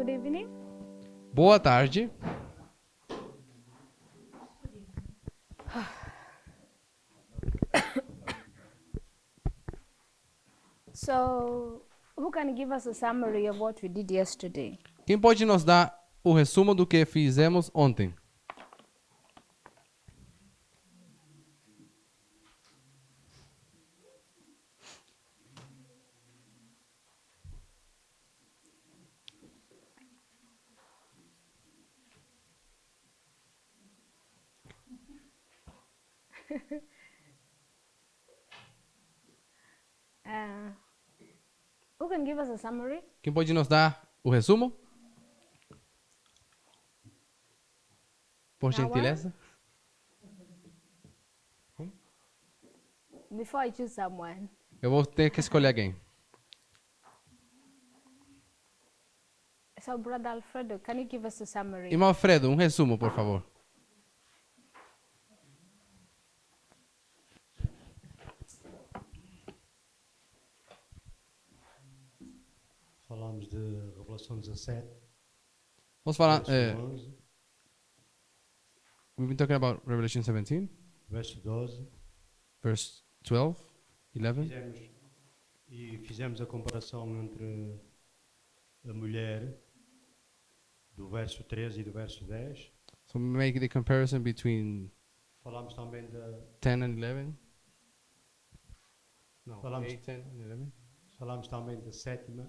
Good evening. Boa tarde. So, who can give us a summary of what we did yesterday? Quem pode nos dar o resumo do que fizemos ontem? Uh, who can give us a summary? Quem pode nos dar o resumo? Por Now gentileza. Before I choose someone, Eu vou ter que escolher alguém. so Brother Alfredo, can you give us a summary? Irmão Alfredo, um resumo, por favor. Falámos de Revelação 17, Vamos falar. verso 11, We've been talking about Revelation 17, verso 12. verse 12, 11. Fizemos a comparação entre a mulher do verso 13 e do verso 10. So we make the comparison between Falámos também da 10 and 11. No, Falamos- 8, 10 and 11. falámos também da sétima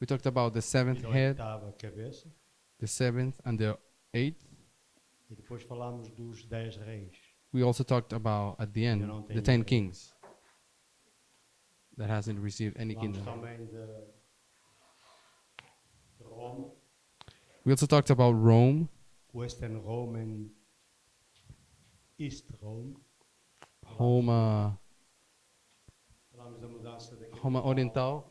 We talked about the e seventh da head, oitava cabeça. the seventh and the eighth. E depois falámos dos 10 reis. We also talked about at the end Eu não the tenho 10 ideia. kings that hasn't received any Falámos kingdom. também de Roma, We also talked about Rome, Western Rome and East Rome. Roma, Falámos da mudança da Roma capital. Oriental.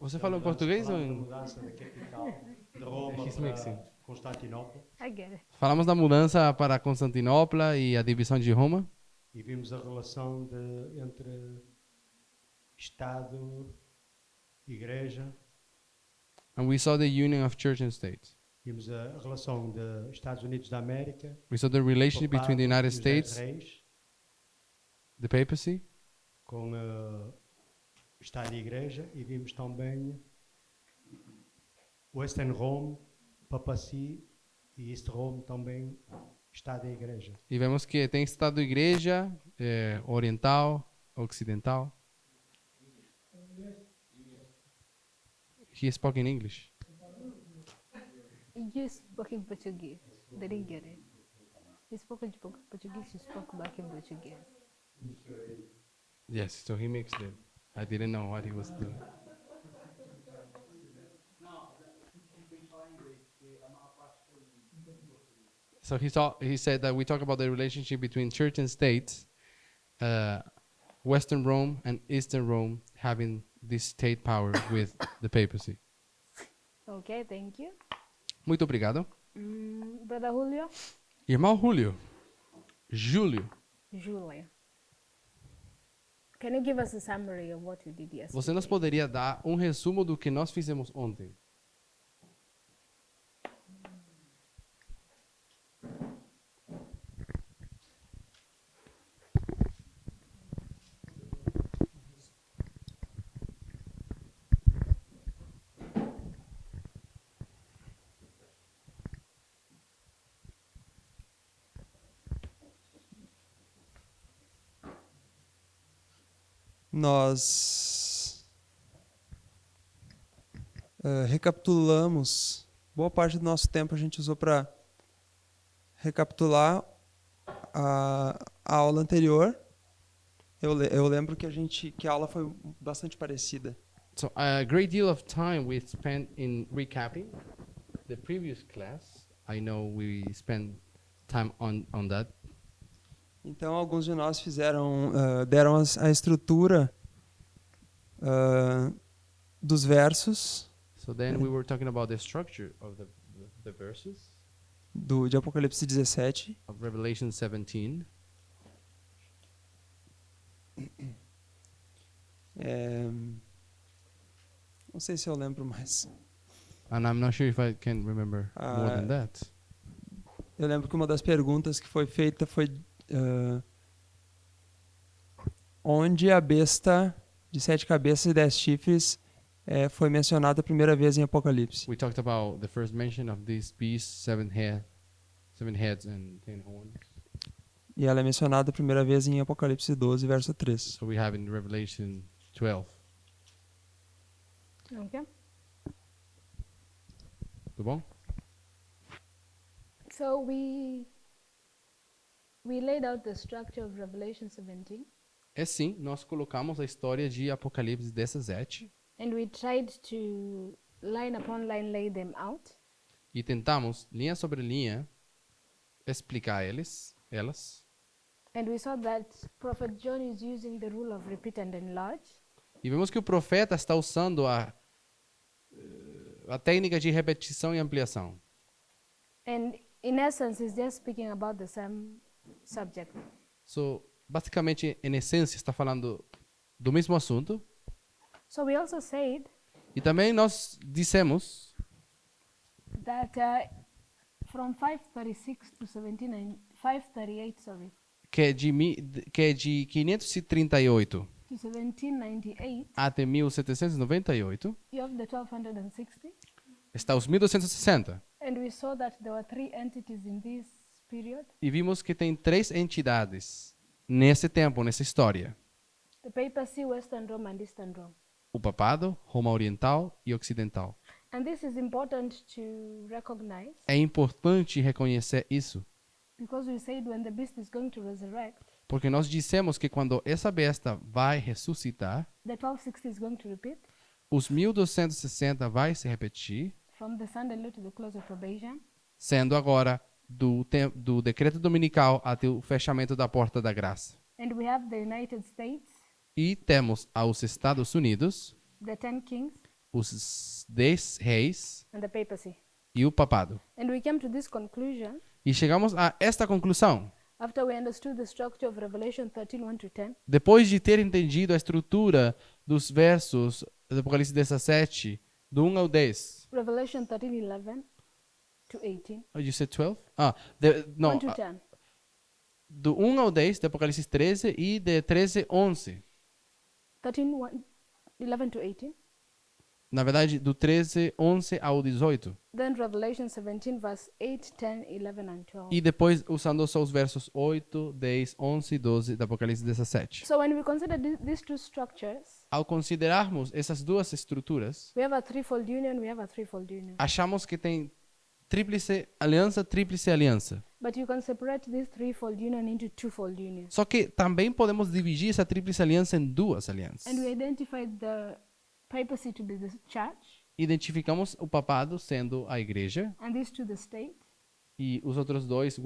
Você fala em português ou Falámos da em... mudança da capital de Roma He's para mixing. Constantinopla. I get it. Falamos da mudança para Constantinopla e a divisão de Roma. E vimos a relação entre Estado e Igreja. And we saw the union of church and state. Vimos a relação dos Estados Unidos da América, We saw the relationship between the Papado United e os 10 States, reis, the papacy, com Estado e Igreja. E vimos também Western Rome, Papacy e East Rome também, Estado e Igreja. e vemos que tem Estado Igreja, Oriental, Ocidental. He spoke in English. You spoke in Portuguese. They didn't get it. He spoke in Portuguese, you spoke back in Portuguese. Yes, so he mixed it. I didn't know what he was doing. So he said that we talk about the relationship between church and state, Western Rome and Eastern Rome having this state power with the papacy. Okay, thank you. Muito obrigado. Brother Julio? Irmão Júlio, Julia. Can you give us a summary of what we did yesterday? você nos poderia dar um resumo do que nós fizemos ontem? Nós recapitulamos, boa parte do nosso tempo a gente usou para recapitular a aula anterior. Eu lembro que a aula foi bastante parecida. So a great deal of time we spent in recapping the previous class. I know we spent time on that. Então, alguns de nós deram a estrutura dos versos So then we were talking about the structure of the verses de Apocalipse 17. of Revelation 17. Não sei se eu lembro mais. And I'm not sure if I can remember more than that. Eu lembro que uma das perguntas que foi feita foi onde a besta de 7 cabeças e 10 chifres foi mencionada a primeira vez em Apocalipse. We talked about the first mention of this beast, seven heads and 10 horns. E ela é mencionada a primeira vez em Apocalipse 12, verso 3. So we have in Revelation 12. Okay. Tudo bom? So we laid out the structure of Revelation 17, É sim, nós colocamos a história de Apocalipse 17 and we tried to line upon line lay them out. e tentamos, linha sobre linha, explicar elas. And we saw that Prophet John is using the rule of repeat and enlarge. E vemos que o profeta está usando a técnica de repetição e ampliação. And in essence, he's just speaking about the same subject. So, basicamente, em essência, está falando do mesmo assunto. So we also said E também nós dissemos that from 536 to 538, sorry, que é de 538 to 1798, até 1798 you have the 1260. está os 1260. And we saw that there were 3 entities in this period: E vimos que tem 3 entidades nesse tempo, nessa história. the papacy, Western Rome, and Eastern Rome. O papado, Roma Oriental e Ocidental. And this is important to recognize É importante reconhecer isso, because we said when the beast is going to resurrect, porque nós dissemos que quando essa besta vai ressuscitar, the 1260 is going to repeat os 1260 vai se repetir, from the Sunday law to the close of probation. sendo agora do decreto dominical até o fechamento da porta da graça. And we have the United States, E temos aos Estados Unidos, the 10 kings, os 10 reis and the papacy. e o papado. And we came to this conclusion E chegamos a esta conclusão, after we understood the structure of Revelation 13, 1 to 10. depois de ter entendido a estrutura dos versos do Apocalipse 17, do 1 ao 10. Revelation 13, 11 to 18. Oh, you said 12? Não, 1 to 10. do 1 ao 10, de Apocalipse 13 e de 13 a 11. 13, 1, 11 to 18. Na verdade, do 13, 11 ao 18. Then Revelation 17, verse 8, 10, 11, and 12. E depois usando só os versos 8, 10, 11 e 12 do Apocalipse 17. So when we consider these two structures, Ao considerarmos essas duas estruturas, we have a threefold union, we have a threefold union. achamos que tem tríplice aliança. But you can separate this threefold union into twofold union. Só que também podemos dividir essa tríplice aliança em duas alianças. And we identified the papacy to be the church, Identificamos o papado sendo a igreja and these two the state. e os outros dois,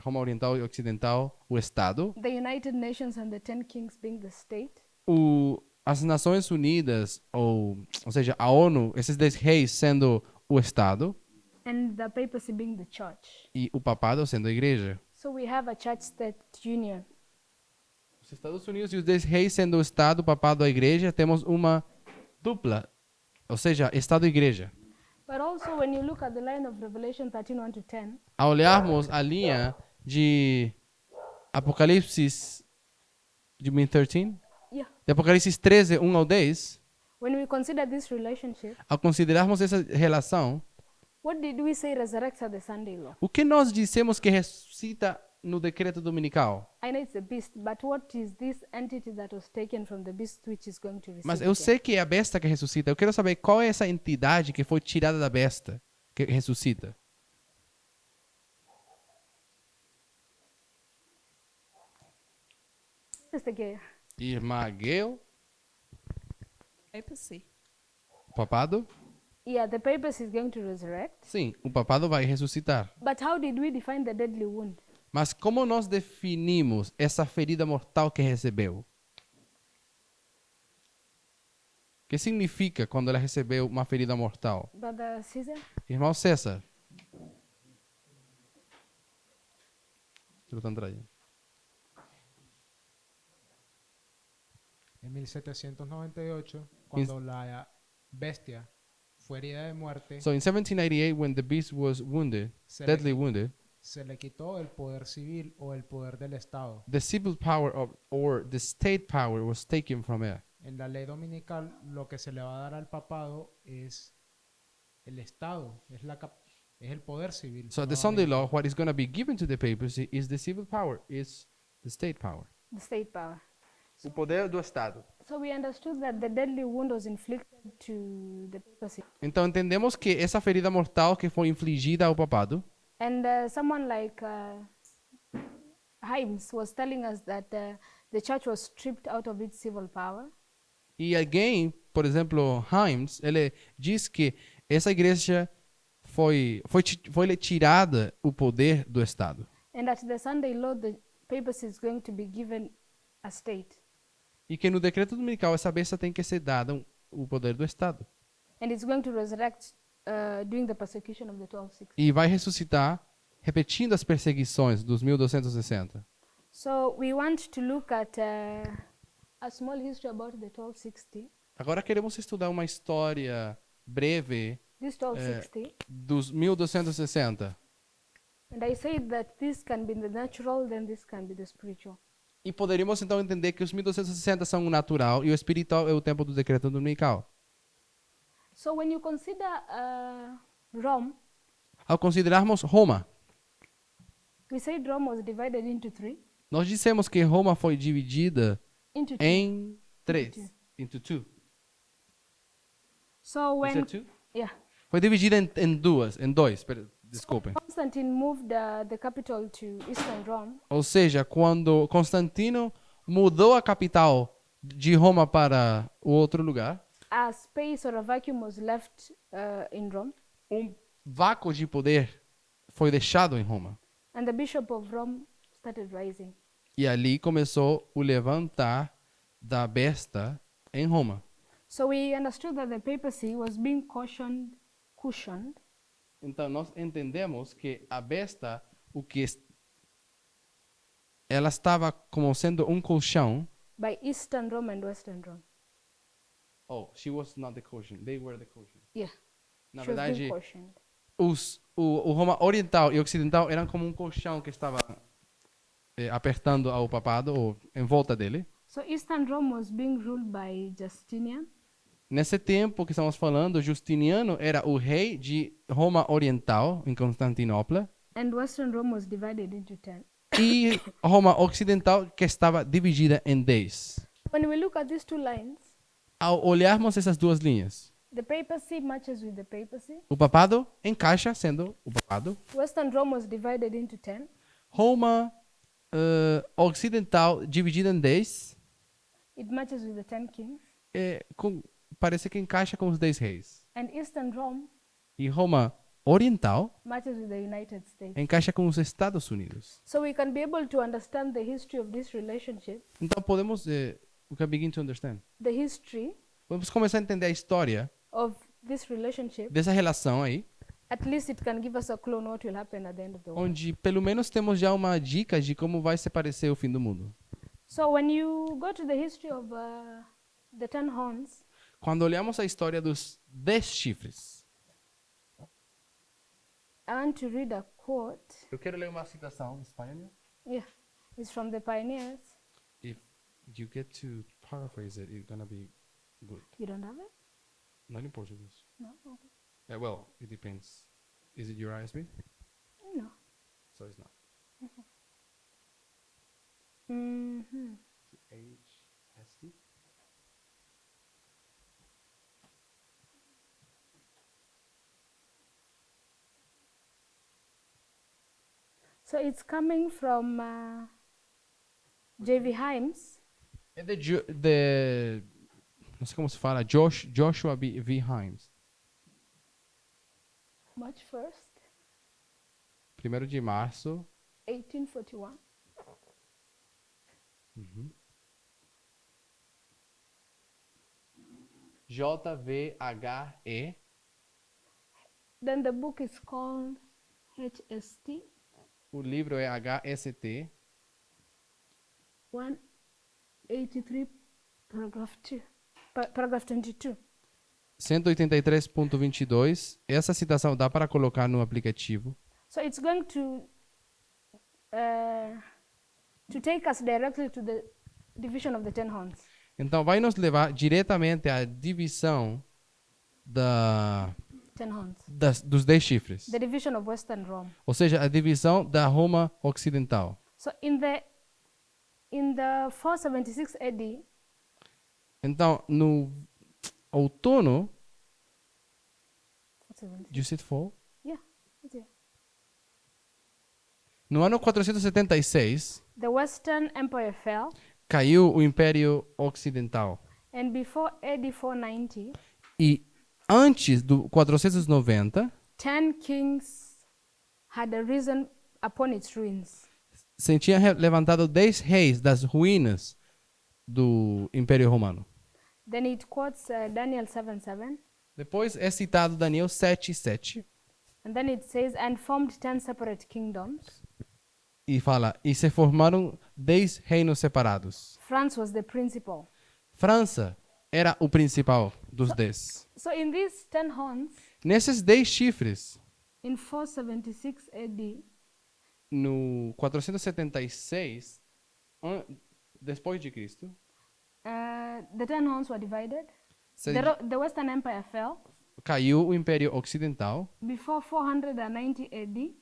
Roma Oriental e Ocidental, o Estado. The United Nations and the 10 kings being the state. As Nações Unidas, ou seja, a ONU, esses 10 reis sendo o Estado And the papacy being the church. e o papado sendo a igreja. So we have a church-state union. Os Estados Unidos e os 10 reis sendo o Estado, o papado, a igreja, temos uma dupla, ou seja, Estado e igreja. But also when you look at the line of Revelation 13, 1 to 10, Ao olharmos a linha de Apocalipse, de 13? yeah, De Apocalipse 13, 1 ao 10, when we consider this relationship, ao considerarmos essa relação, what did we say resurrects at the Sunday law? o que nós dissemos que ressuscita no decreto dominical? I know it's the beast, but what is this entity that was taken from the beast which is going to receive? Mas eu sei que é a besta que ressuscita. Eu quero saber qual é essa entidade que foi tirada da besta que ressuscita. Mr. Gay. Irmã Gail, Papacy. papado? Yeah, the papacy is going to resurrect. Sim, o papado vai ressuscitar. But how did we define the deadly wound? Mas como nós definimos essa ferida mortal que recebeu? O que significa quando ela recebeu uma ferida mortal? Brother Caesar? Irmão César. Tira o tantraia. En 1798, cuando la bestia fue herida de muerte, So in 1798, when the beast was wounded, se deadly le, wounded, se le quitó el poder civil o el poder del Estado. the civil power or the state power was taken from it. En la ley dominical, lo que se le va a dar al papado es el Estado, es el poder civil. So the Sunday law, nuevamente. what is going to be given to the papacy is the civil power, is the state power. The state power. O poder do Estado. So we understood that the deadly wound was inflicted to the papacy. Então entendemos que essa ferida mortal que foi infligida ao papado, And someone like Himes was telling us that the church was stripped out of its civil power. e alguém, por exemplo, Himes, ele diz que essa igreja foi tirada o poder do Estado. And at the Sunday law, the papacy is going to be given a state. E que no decreto dominical essa besta tem que ser dada o poder do Estado. And it's going to resurrect during the persecution of the 1260. E vai ressuscitar repetindo as perseguições dos 1260. So we want to look at a small history about the 1260. Agora queremos estudar uma história breve This 1260. dos 1260. And I said that this can be the natural, then this can be the spiritual. E poderíamos então entender que os 1260 são o natural e o espiritual é o tempo do decreto dominical. So when you consider Rome, Ao considerarmos Roma, we said Rome was divided into three. nós dissemos que Roma foi dividida Into two. em três. Into two. So You when said two? yeah, Foi dividida em dois. Desculpem. Constantine moved the capital to Eastern Rome, Ou seja, quando Constantino mudou a capital de Roma para o outro lugar, a space or a vacuum was left in Rome, vácuo de poder foi deixado em Roma. and the bishop of Rome started rising. E ali começou o levantar da besta em Roma. So we understood that the papacy was being cushioned Então nós entendemos que a besta, ela estava como sendo um colchão. by Eastern Rome and Western Rome. Oh, she was not the colchão. They were the colchão. Yeah, Na she was being verdade, cushioned. o Roma oriental e ocidental eram como um colchão que estava apertando ao papado ou em volta dele. So Eastern Rome was being ruled by Justinian, Nesse tempo que estamos falando, Justiniano era o rei de Roma Oriental, em Constantinopla, and Western Rome was divided into 10. e Roma Ocidental, que estava dividida em 10. When we look at these two lines, Ao olharmos essas duas linhas, the papacy matches with the papacy. o papado encaixa sendo o papado. Western Rome was divided into 10. Roma Ocidental, dividida em 10, It matches with the 10 kings. parece que encaixa com os 10 reis. And Eastern Rome E Roma Oriental matches with the United States. encaixa com os Estados Unidos. So we can be able to understand the history of this relationship, Então podemos, we can begin to understand. the history Podemos começar a entender a história of this relationship. dessa relação aí, At least it can give us a clue on what will happen at the end of the world. onde pelo menos temos já uma dica de como vai se parecer o fim do mundo. So when you go to the history of the 10 horns, Quando olhamos a história dos 10 chifres, I want to read a quote. eu quero ler uma citação em espanhol. Yeah, it's from the pioneers. If you get to paraphrase it, it's gonna be good. You don't have it? Not in Portuguese. No. Okay. Well, it depends. Is it your ISB? No. So it's not. Mm-hmm. HST? So it's coming from J.V. Himes. É não sei como se fala, Joshua V. Himes. March 1st, 1º de março. 1841. JVHE. Then the book is called HST O livro é HST 183, paragraph 2, paragraph 22. 183.22. Essa citação dá para colocar no aplicativo. So it's going to take us directly to the division of the 10 horns. Então, vai nos levar diretamente à divisão 10 horns. dos 10 chifres. The division of Western Rome. Ou seja, a divisão da Roma Ocidental. So in the 476 AD, Então, no outono, 476. you said fall? Yeah, it's here. No ano 476, The Western Empire fell, caiu o Império Ocidental. and before AD 490, E antes do 490, 10 kings had arisen upon its ruins. se tinha levantado 10 reis das ruínas do Império Romano. Then it quotes Daniel 7:7, Depois é citado Daniel 7:7 and then it says, and formed 10 separate kingdoms. e fala: e se formaram 10 reinos separados. France was the principal. França era o principal dos 10. So in these 10 horns, Nesses 10 chifres, in 476 AD, no 476 depois de Cristo, the 10 horns were divided. se- The Western Empire fell. caiu o Império Ocidental Before 490 AD,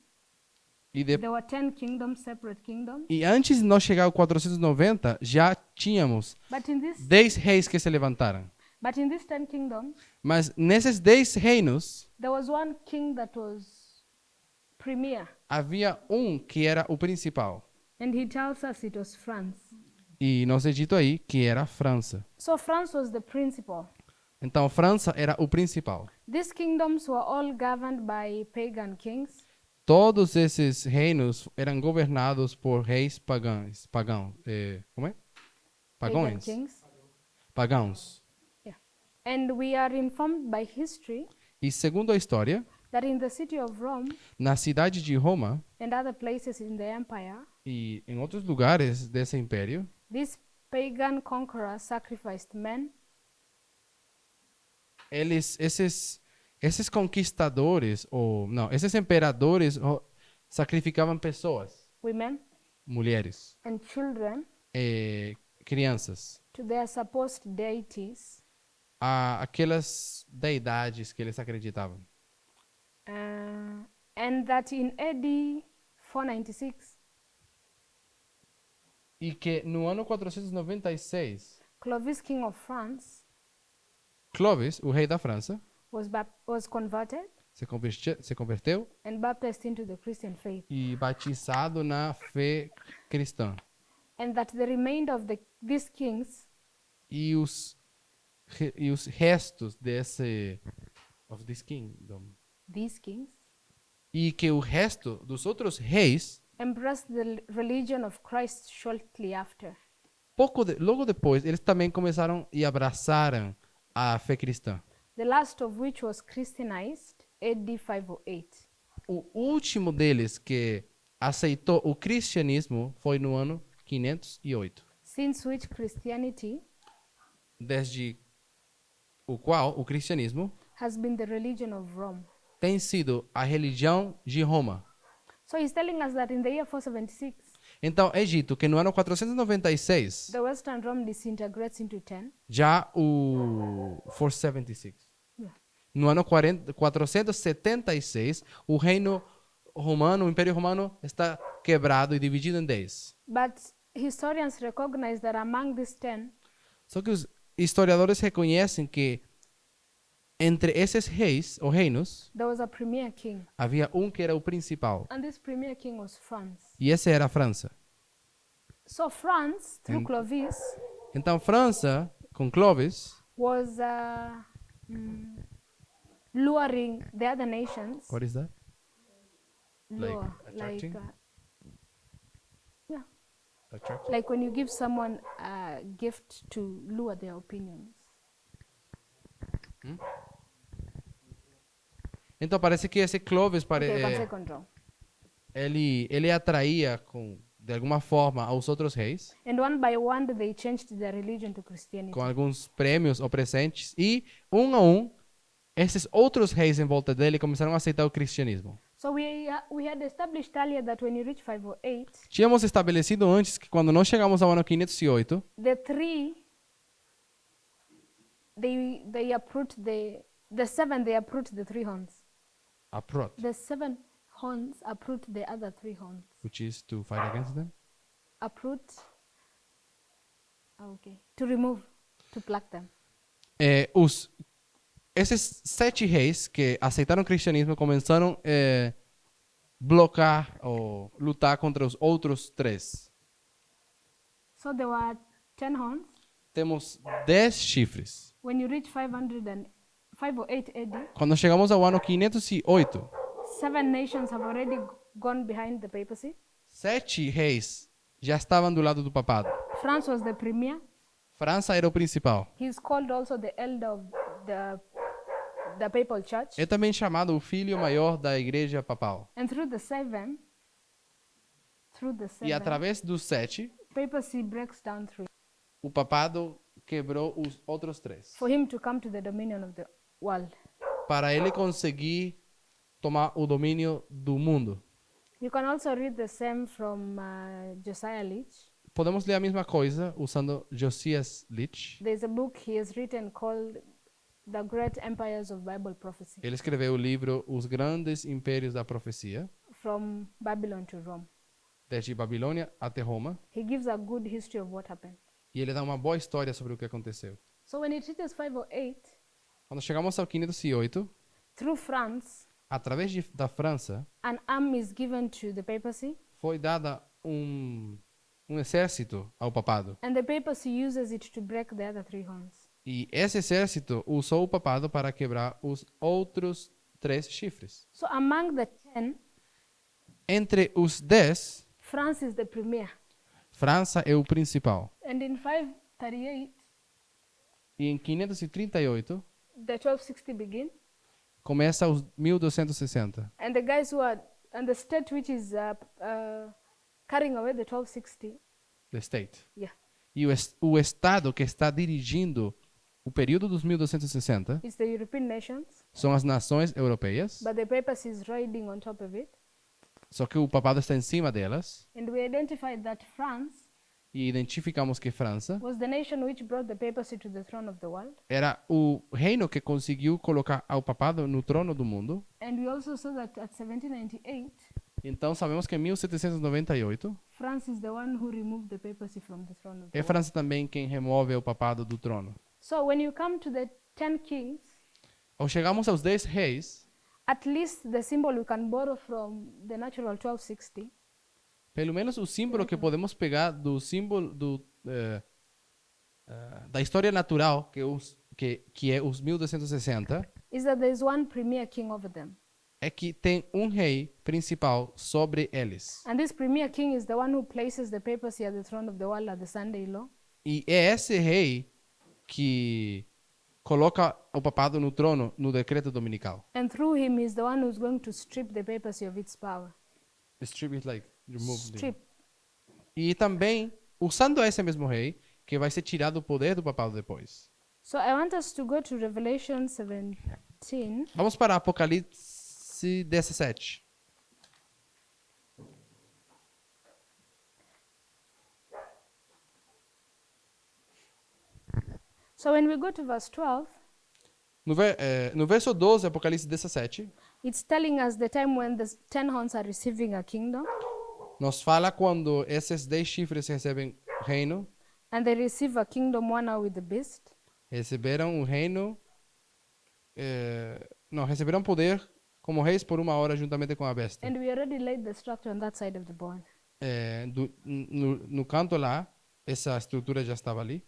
e, there were 10 kingdoms, separate kingdoms. e antes de nós chegar ao 490, já tínhamos But in this 10 reis que se levantaram. But in these 10 kingdoms, Mas nesses 10 reinos, there was one king that was premier. havia um que era o principal. And he tells us it was France. E nos é dito aí que era a França. So France was the principal. Então, França era o principal. These kingdoms were all governed by pagan kings. Todos esses reinos eram governados por reis como é? Pagan Pagões. kings. Pagãos. Yeah. And we are informed by history E segundo a história, that in the city of Rome na cidade de Roma and other places in the empire, e em outros lugares desse império, these pagan conquerors sacrificed men, esses conquistadores, ou não, esses imperadores sacrificavam pessoas, women, mulheres, and children crianças, to their supposed deities. aquelas deidades que eles acreditavam. And that in AD 496, E que no ano 496, Clovis, king of France, Clovis, o rei da França, was converted se converteu and baptized into the Christian faith. e batizado na fé cristã. And that the remainder of these kings E os restos of this kingdom, these kings e que o resto dos outros reis, embraced the religion of Christ shortly after. logo depois, eles também começaram e abraçaram a fé cristã. The last of which was Christianized AD 508. O último deles que aceitou o cristianismo foi no ano 508, Since which Christianity desde o qual o cristianismo has been the religion of Rome. tem sido a religião de Roma. So he's telling us that in the year 476, Então, é dito que no ano 496, the Western Rome disintegrates into 10. já o 476. Yeah. No ano 476, o reino romano, o Império Romano está quebrado e dividido em 10. But historians recognize that among these 10, Só que os historiadores reconhecem que entre esses reis ou reinos there was a premier king. havia um que era o principal, And this premier king was France. e essa era a França. So France, through And- Clovis, Então, França, com Clovis, was luring the other nations. what is that? Like Lure, attracting? yeah, Attraction? like when you give someone a gift to lure their opinions. Então, parece que esse Clovis Okay, one second, John. ele atraía de alguma forma aos outros reis And one by one, they changed their religion to Christianity. com alguns prêmios ou presentes e um a um esses outros reis em volta dele começaram a aceitar o cristianismo. So we had established earlier that when you reach 508, Tínhamos estabelecido antes que quando nós chegamos ao ano 508, the three, they uproot the seven, they uproot the three horns. uproot, The seven horns uproot the other three horns. which is to fight against them. Uproot. Okay. To remove, to pluck them. Esses 7 reis que aceitaram o cristianismo começaram a bloquear ou lutar contra os outros 3. So there were 10 horns. Temos 10 chifres. When you reach 508 AD, Quando chegamos ao ano 508, 7 nations have already gone behind the papacy. 7 reis já estavam do lado do papado. France was the premier. França era o principal. He's called also the elder of the papal church. É também chamado o filho maior da igreja papal. And through the seven, E através dos 7, papacy breaks down through o papado quebrou os outros 3. for him to come to the dominion of the world. Para ele conseguir tomar o domínio do mundo. You can also read the same from Josiah Leach. Podemos ler a mesma coisa usando Josias Leach. There's a book he has written called The Great Empires of Bible Prophecy, Ele escreveu o livro Os Grandes Impérios da Profecia, from Babylon to Rome. desde Babilônia até Roma. He gives a good history of what happened. E ele dá uma boa história sobre o que aconteceu. So when it reaches 508, Quando chegamos ao 508, through France, através da França, an arm is given to the papacy, foi dada um exército ao papado. and the papacy uses it to break the other three horns. E esse exército usou o papado para quebrar os outros 3 chifres. So among the 10, Entre os 10, France is the premier. França é o principal. And in 538, E em 538, the 1260 begin, começa os 1260. and the guys who are, and the state which is carrying away the 1260, The state. yeah, E o Estado que está dirigindo o período dos 1260 it's the European nations, são as nações europeias, but the papacy is riding on top of it. só que o papado está em cima delas. And we identified that France E identificamos que França was the nation which brought the papacy to the throne of the world. era o reino que conseguiu colocar ao papado no trono do mundo. And we also saw that at 1798, Então sabemos que em 1798 France is the one who removed the papacy from the throne of the é world. França também quem remove o papado do trono. So when you come to the 10 kings, Ao chegamos aos 10 reis, at least the symbol we can borrow from the natural 1260 pelo menos o símbolo que podemos pegar do símbolo da história natural, que é os 1260, is that there is one premier king over them. é que tem um rei principal sobre eles. And this premier king is the one who places the papacy at the throne of the world at the Sunday law. E é esse rei que coloca o papado no trono no decreto dominical. And through him, he's the one who's going to strip the papacy of its power. Strip it like remove Strip. E também usando esse mesmo rei que vai ser tirado o poder do papado depois. So I want us to go to Revelation 17. Vamos para Apocalipse 17. So when we go to verse 12, No verso 12, Apocalipse 17, it's telling us the time when the 10 horns are receiving a kingdom, nos fala quando esses 10 chifres recebem reino, and they receive a kingdom 1 hour with the beast. receberam um reino, não, receberam poder como reis por 1 hora juntamente com a besta. And we already laid the structure on that side of the board. No canto lá, essa estrutura já estava ali.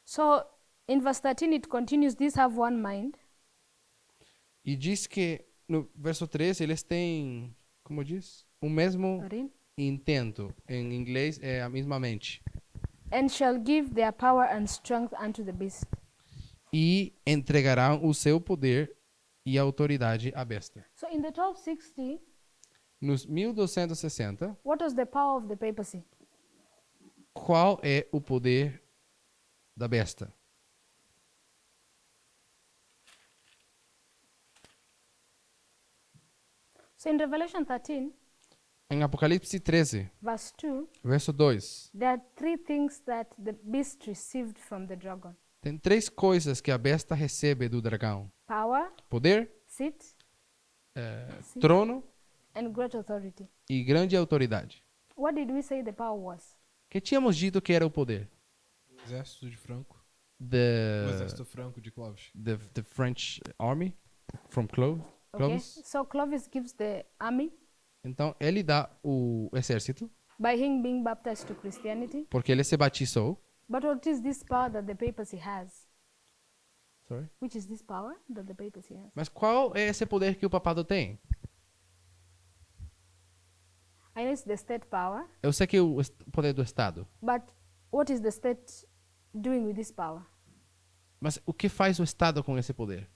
So in verse 13, it continues, these have one mind. E diz que no verso 13 eles têm, como diz? O mesmo Marine. intento. Em inglês é a mesma mente. And shall give their power and strength unto the beast. E entregarão o seu poder e autoridade à besta. So in the 1260, Nos 1260, what was the power of the papacy? qual é o poder da besta? So in Revelation 13, Em Apocalipse 13, verse 2, verso 2, there are three things that the beast received from the dragon: tem 3 coisas que a besta recebe do dragão: power, poder, seat, trono and great authority. e grande autoridade. What did we say the power was? Que tínhamos dito que era o poder? Exército de Franco. O The, exército franco de Clovis. the French army from Okay. Clovis. So Clovis gives the army Então, ele dá o exército, by him being baptized to Christianity. porque ele se batizou. But what is this power that the papacy has? Sorry. Which is this power that the papacy has? Mas qual é esse poder que o papado tem? I know it's the state power, Eu sei que o poder do Estado. but what is the state doing with this power? Mas o que faz o Estado com esse poder?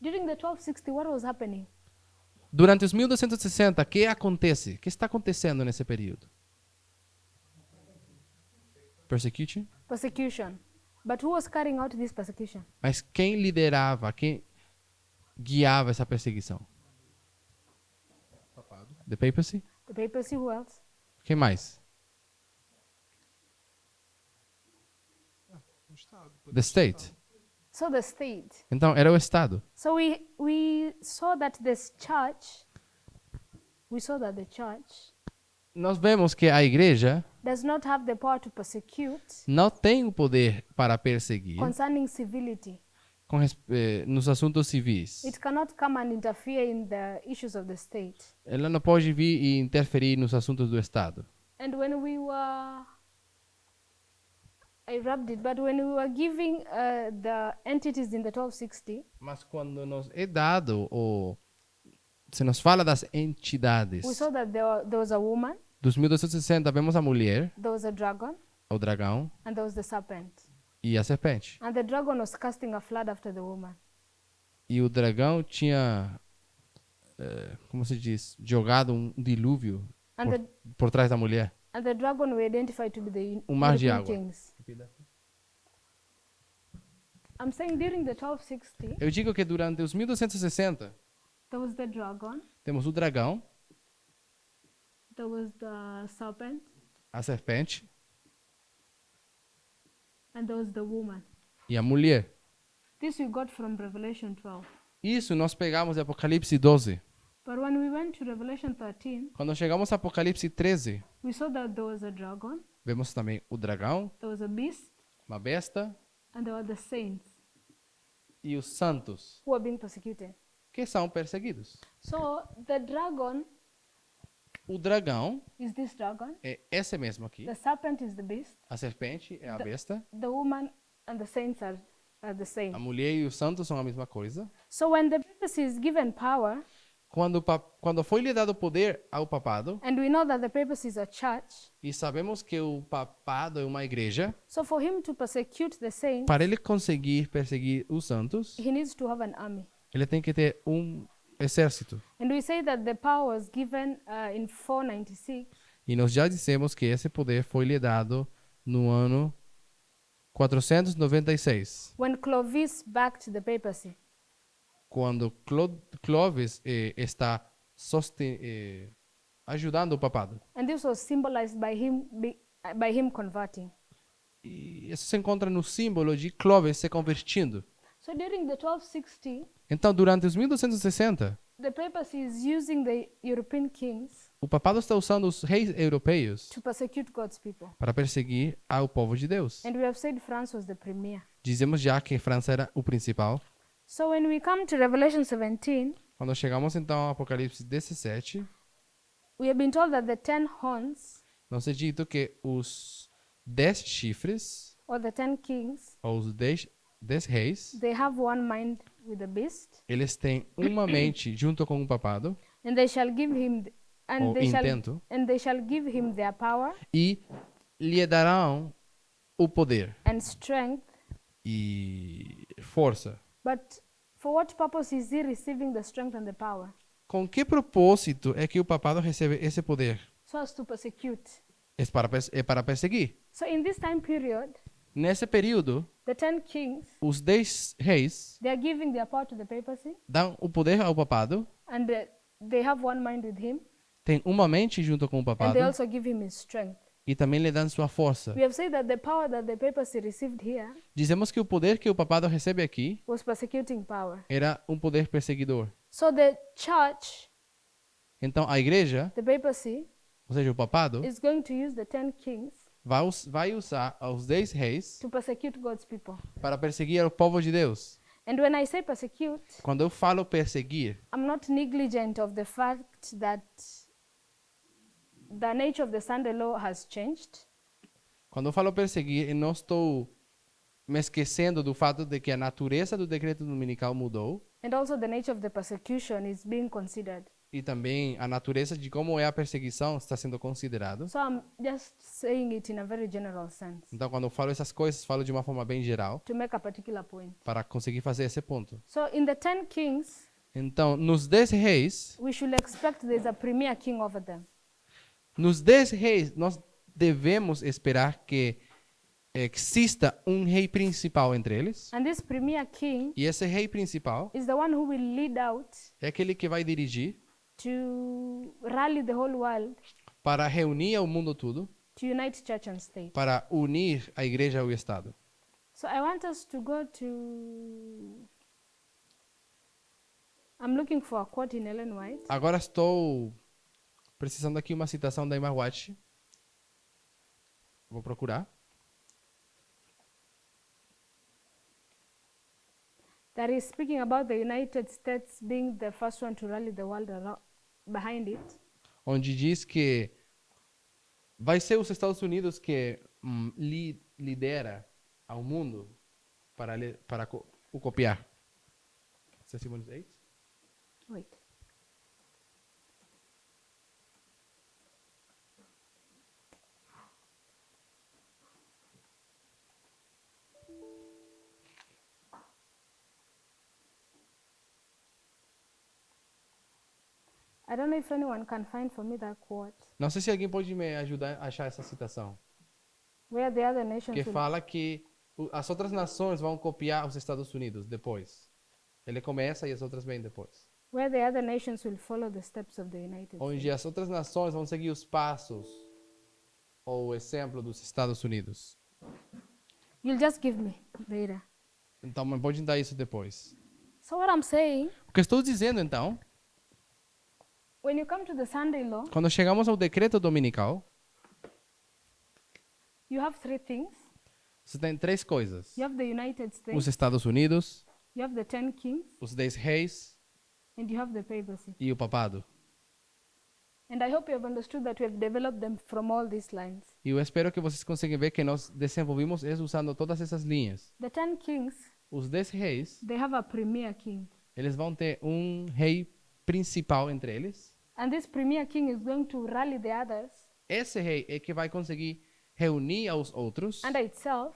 During the 1260, what was happening? Durante os 1260, o que acontece? O que está acontecendo nesse período? Persecution? Persecution. But who was carrying out this persecution? Mas quem liderava, quem guiava essa perseguição? Papado. The papacy? The papacy, who else? Quem mais? O Estado. The state. So the state. Então, era o Estado. So we saw that this church, we saw that the church Nós vemos que a igreja does not have the power to persecute não tem o poder para perseguir concerning civility. nos assuntos civis. It cannot come and interfere in the issues of the state. Ela não pode vir e interferir nos assuntos do Estado. And when we were, I rubbed it, but when we were giving the entities in the 1260, Mas quando nos é dado, ou se nos fala das entidades we saw that there was a woman, dos 1260, vemos a mulher, there was a dragon, o dragão and there was the serpent. e a serpente. And the dragon was casting a flood after the woman. E o dragão tinha, como se diz, jogado um dilúvio And the, por trás da mulher. and the dragon we identified to be the Mar de European água. kings. I'm saying during the 1260, Eu digo que durante os 1260, there was the dragon, temos o dragão, there was the serpent, a serpente and there was the woman. e a mulher. This we got from Revelation 12. Isso nós pegamos em Apocalipse 12. But when we went to Revelation 13, Quando chegamos a Apocalipse 13, we saw that there was a dragon, vemos também o dragão, there was a beast, uma besta and there were the saints e os santos, who were being persecuted. que são perseguidos. So the dragon O dragão is this dragon, é esse mesmo aqui. the serpent is the beast, A serpente é a besta. the woman and the saints are the same. A mulher e os santos são a mesma coisa. So when the papacy is given power, Quando foi lhe dado poder ao papado, and we know that the papacy is a church, e sabemos que o papado é uma igreja, so for him to persecute the saints, para ele conseguir perseguir os santos, he needs to have an army. ele tem que ter um exército. And we say that the power was given in 496, E nós já dissemos que esse poder foi lhe dado no ano 496, when Clovis backed the papacy. quando Clovis está ajudando o papado. And this was symbolized by him converting. E isso se encontra no símbolo de Clovis se convertindo. So during the 1260, Então, durante os 1260, the papacy is using the European kings o papado está usando os reis europeus to persecute God's people. para perseguir ao povo de Deus. And we have said France was the premier. Dizemos já que França era o principal. So when we come to Revelation 17, Quando chegamos então ao Apocalipse 17, we have been told that the 10 horns, nós é dito que os 10 chifres, or the 10 kings, ou os 10 reis, they have one mind with the beast, eles têm uma mente junto com o papado and they shall give him ou intento and they shall give him their power e lhe darão o poder and strength. e força. But for what purpose is he receiving the strength and the power? Com que propósito é que o papado recebe esse poder? So as to persecute. É para perseguir. So in this time period, Nesse período, the 10 kings, os 10 reis they are giving their power to the papacy, dão o poder ao papado, and they have one mind with him, têm uma mente junto com o and papado they also give him his strength. e também lhe dão sua força. We have said that the power that the papacy received here Dizemos que o poder que o papado recebe aqui was persecuting power. era um poder perseguidor. So the church, Então a igreja, the papacy, ou seja, o papado, is going to use the 10 kings vai usar os 10 reis to persecute God's people. para perseguir o povo de Deus. And when I say persecute, Quando eu falo perseguir, I'm not negligent of the fact that the nature of the Sunday law has changed. quando eu falo perseguir, eu não estou me esquecendo do fato de que a natureza do decreto dominical mudou And also the nature of the persecution is being considered. e também a natureza de como é a perseguição está sendo considerado. So I'm just saying it in a very general sense Então, quando eu falo essas coisas, falo de uma forma bem geral to make a particular point. para conseguir fazer esse ponto. So in the 10 kings, Então, nos 10 reis, we should expect there's a premier king over them. nós devemos esperar que exista um rei principal entre eles. And this premier king E esse rei principal is the one who will lead out é aquele que vai dirigir to rally the whole world para reunir o mundo todo, to unite church and state. para unir a igreja ao Estado. So I want us to go to. I'm looking for a quote in Ellen White. Agora estou precisando aqui uma citação da Emma White. Vou procurar. That is speaking about the United States being the first one to rally the world behind it. Onde diz que vai ser os Estados Unidos que lidera ao mundo para o copiar. Is that Romans 8? Wait. I don't know if anyone can find for me that quote Não sei se alguém pode me ajudar a achar essa citação. where the other nations Que will. fala que as outras nações vão copiar os Estados Unidos depois. Ele começa e as outras vêm depois. Where the other nations will follow the steps of the United States. Onde as outras nações vão seguir os passos ou o exemplo dos Estados Unidos. You'll just give me later. Então, me pode dar isso depois. So what I'm saying, O que estou dizendo, então, when you come to the Sunday law, quando chegamos ao decreto dominical, you have three things. você tem três coisas. You have the United States, Os Estados Unidos, you have the 10 kings, os 10 reis and you have the papacy. e o papado. And I hope you have understood that we have developed them from all these lines. E eu espero que vocês consigam ver que nós desenvolvimos isso usando todas essas linhas. The 10 kings, Os 10 reis, they have a premier king. eles vão ter um rei principal entre eles. And this premier king is going to rally the others Esse rei é que vai conseguir reunir aos outros under itself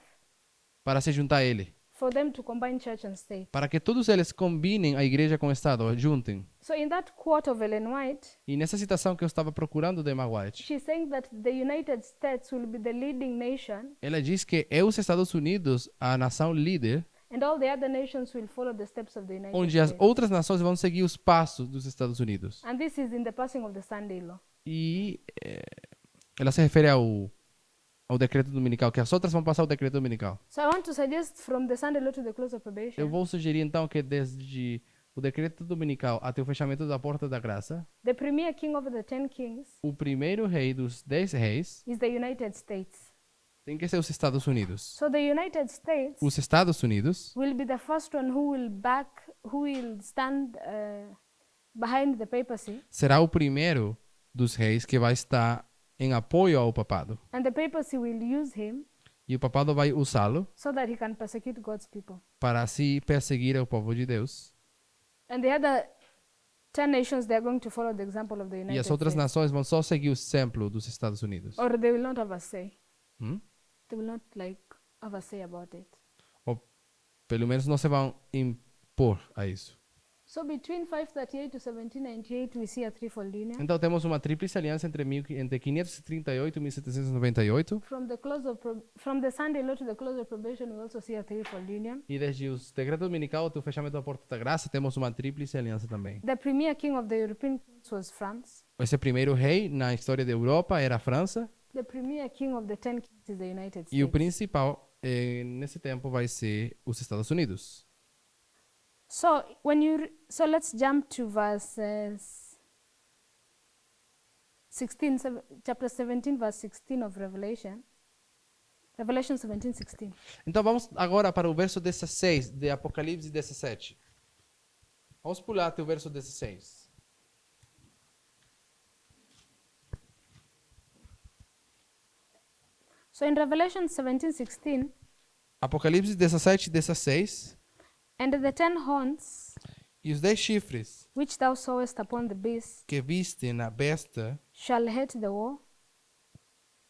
para se juntar a ele. for them to combine church and state. Para que todos eles combinem a igreja com o Estado, juntem. So in that quote of Ellen White, E nessa citação que eu estava procurando de Emma White, she's saying that the United States will be the leading nation ela diz que é os Estados Unidos a nação líder, and all the other nations will follow the steps of the United onde as States. outras nações vão seguir os passos dos Estados Unidos. And this is in the passing of the Sunday law. E ela se refere ao decreto dominical, que as outras vão passar o decreto dominical. So I want to suggest from the Sunday law to the close of Eu probation, vou sugerir então que desde o decreto dominical até o fechamento da porta da graça, the premier king over the 10 kings o primeiro rei dos 10 reis is the United States. tem que ser os Estados Unidos. So the United States Os Estados Unidos will be the first one who will stand behind the papacy, será o primeiro dos reis que vai estar em apoio ao papado. and the papacy will use him E o papado vai usá-lo so that he can persecute God's people. para assim perseguir o povo de Deus. And the other 10 nations, they are going to follow the example of the United E as outras States. nações vão só seguir o exemplo dos Estados Unidos. Or they will not have a say. Hum? They will not have a say about it. Ou pelo menos não se vão impor a isso. So between 538 to 1798, we see a threefold union. Então temos uma tríplice aliança entre 538 e 1798. From the Sunday law to the close of probation, we also see a threefold union. E desde os decretos dominicais até o fechamento da Porta da Graça, temos uma tríplice aliança também. The premier king of the European kings was France. Esse primeiro rei na história da Europa era a França. The premier king of the 10 kings is the United E o States. principal nesse tempo vai ser os Estados Unidos. So let's jump to verses 16, chapter 17, verse 16 of Revelation. Revelation 17, 16. Então vamos agora para o verso 16 de Apocalipse 17. Vamos pular até o verso 16. So in Revelation 17, 16, Apocalipse 17, 16. and the 10 horns E os 10 chifres which thou sawest upon the beast que viste na besta shall hate the war,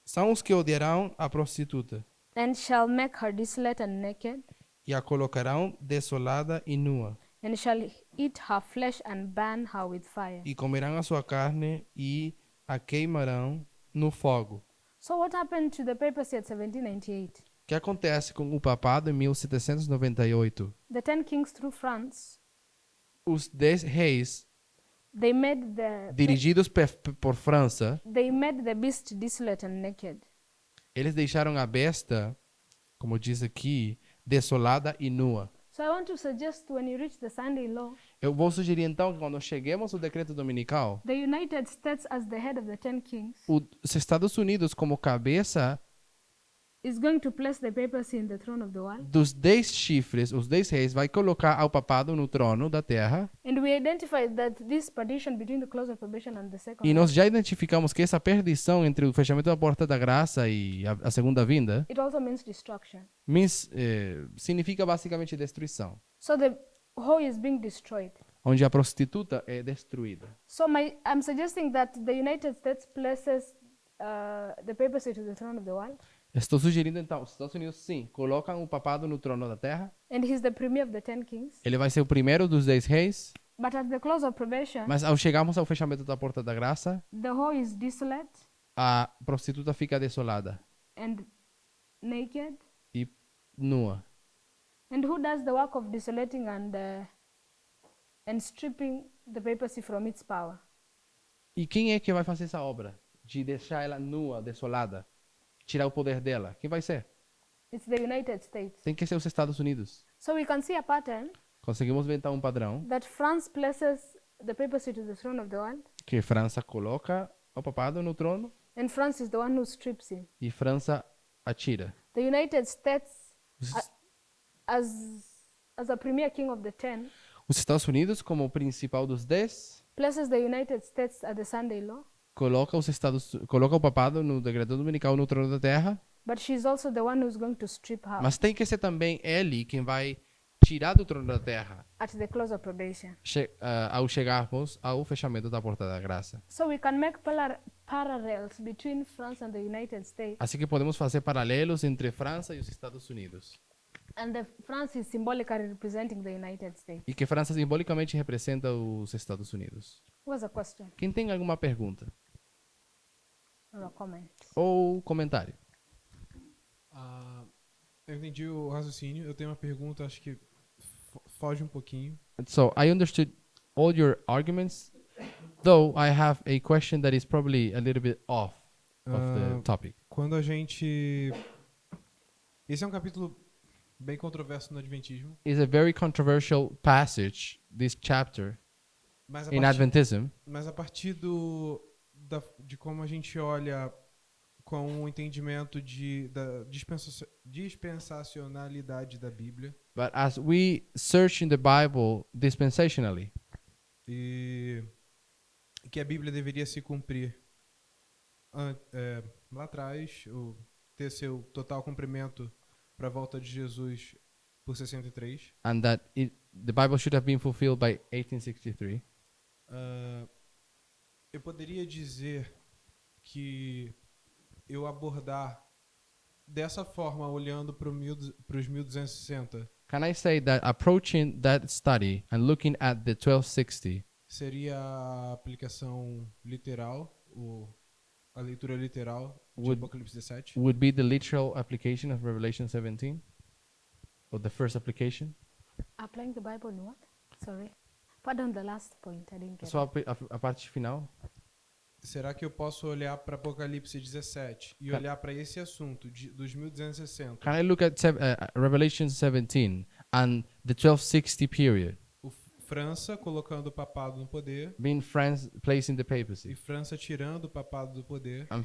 são os que odiarão a prostituta and shall make her desolate and naked, e a colocarão desolada e nua, and shall eat her flesh and burn her with fire. e comerão a sua carne e a queimarão no fogo. So what happened to the papacy at 1798? O que acontece com o papado em 1798? The 10 kings through France, Os 10 reis, they made dirigidos por França, they made the beast desolate and naked. eles deixaram a besta, como diz aqui, desolada e nua. So I want to suggest when you reach the Sunday law, Eu vou sugerir então que quando cheguemos ao decreto dominical, the United States as the head of the 10 kings os Estados Unidos como cabeça is going to place the papacy in the throne of the world. dos 10 chifres, os 10 reis, vai colocar ao papado no trono da terra. And we identified that this partition between the close of probation and the second E nós já identificamos que essa perdição entre o fechamento da porta da graça e a segunda vinda it also means destruction. significa basicamente destruição, So the whole is being destroyed. onde a prostituta é destruída. So I'm suggesting that the United States places the papacy to the throne of the world, Estou sugerindo então, os Estados Unidos sim, colocam o papado no trono da terra. and he's the premier of the 10 kings. Ele vai ser o primeiro dos 10 reis, But at the close of probation, mas ao chegarmos ao fechamento da porta da graça, the whole is desolate a prostituta fica desolada and naked. e nua. And who does the work of desolating and stripping the papacy from its power? E quem é que vai fazer essa obra de deixar ela nua, desolada, tirar o poder dela? Quem vai ser? It's the United States. Tem que ser os Estados Unidos. So we can see a pattern Conseguimos ver então um padrão that France places the papacy to the throne of the world, que França coloca o papado no trono and France is the one who strips him. e França atira. The United States, Os, as a premier king of the 10, os Estados Unidos, como o principal dos 10, places the United States at the Sunday law, coloca o papado no decreto dominical no trono da terra, but she's also the one who's going to strip her mas tem que ser também ele quem vai tirar do trono da terra at the close of probation. ao chegarmos ao fechamento da porta da graça. So we can make parallels between France and the United States, Assim que podemos fazer paralelos entre França e os Estados Unidos. and France is symbolically representing the United States. E que França simbolicamente representa os Estados Unidos. What's a question Quem tem alguma pergunta or a comment? ou comentário? Eu entendi o raciocínio. Eu tenho uma pergunta, acho que foge um pouquinho. So I understood all your arguments, though I have a question that is probably a little bit off of the topic. Quando a gente... Esse é um capítulo bem controverso no Adventismo. It's a very controversial passage, this chapter Mas in Adventism. Mas a partir de como a gente olha com o entendimento da dispensacionalidade da Bíblia But as we search in the Bible dispensationally, e que a Bíblia deveria se cumprir lá atrás, ter seu total cumprimento para a volta de Jesus por 63, and that the Bible should have been fulfilled by 1863, eu poderia dizer que eu abordar dessa forma, olhando para os 1260, Can I say that approaching that study and looking at the 1260 seria a aplicação literal, a leitura literal de Would- Apocalipse 17? would be the literal application of Revelation 17? Or the first application? Applying the Bible in what? Sorry. Pardon the last point. I didn't get Só it. a parte final? Será que eu posso olhar para Apocalipse 17 e Ca- olhar para esse assunto dos 1260? Can I look at Revelation 17 and the 1260 period, França colocando o papado no poder being France placing the e papacy, França tirando o papado do poder, and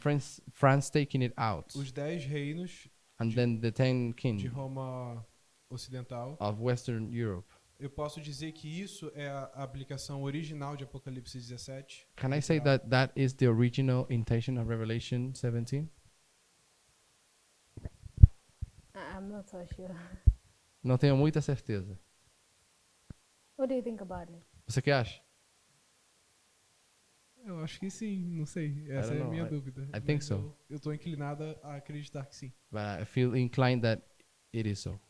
France taking it out, os 10 reinos and then the 10 de kings Roma Ocidental. of Western Europe? Eu posso dizer que isso é a aplicação original de Apocalipse 17? Can I say literal? that that is the original intention of Revelation 17? I'm not so sure. Não tenho muita certeza. What do you think about it? Você que acha? Eu acho que sim, não sei. Essa don't é a know. minha dúvida. I think Mas so. Eu tô inclinada a acreditar que sim. But I feel inclined that it is so.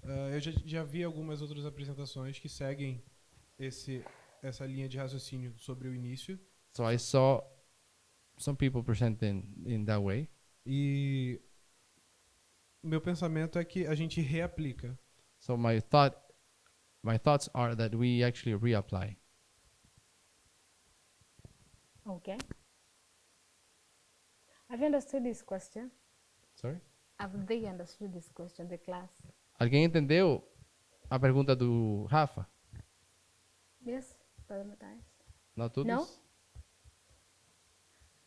Eu já vi algumas outras apresentações que seguem essa linha de raciocínio sobre o início. So I saw some people presenting in that way. E meu pensamento é que a gente reaplica. So my thoughts are that we actually reapply. Okay. Have you understood this question? Sorry? Have they understood this question, the class? Alguém entendeu a pergunta do Rafa? Yes, Brother Matthias? Não todos? No?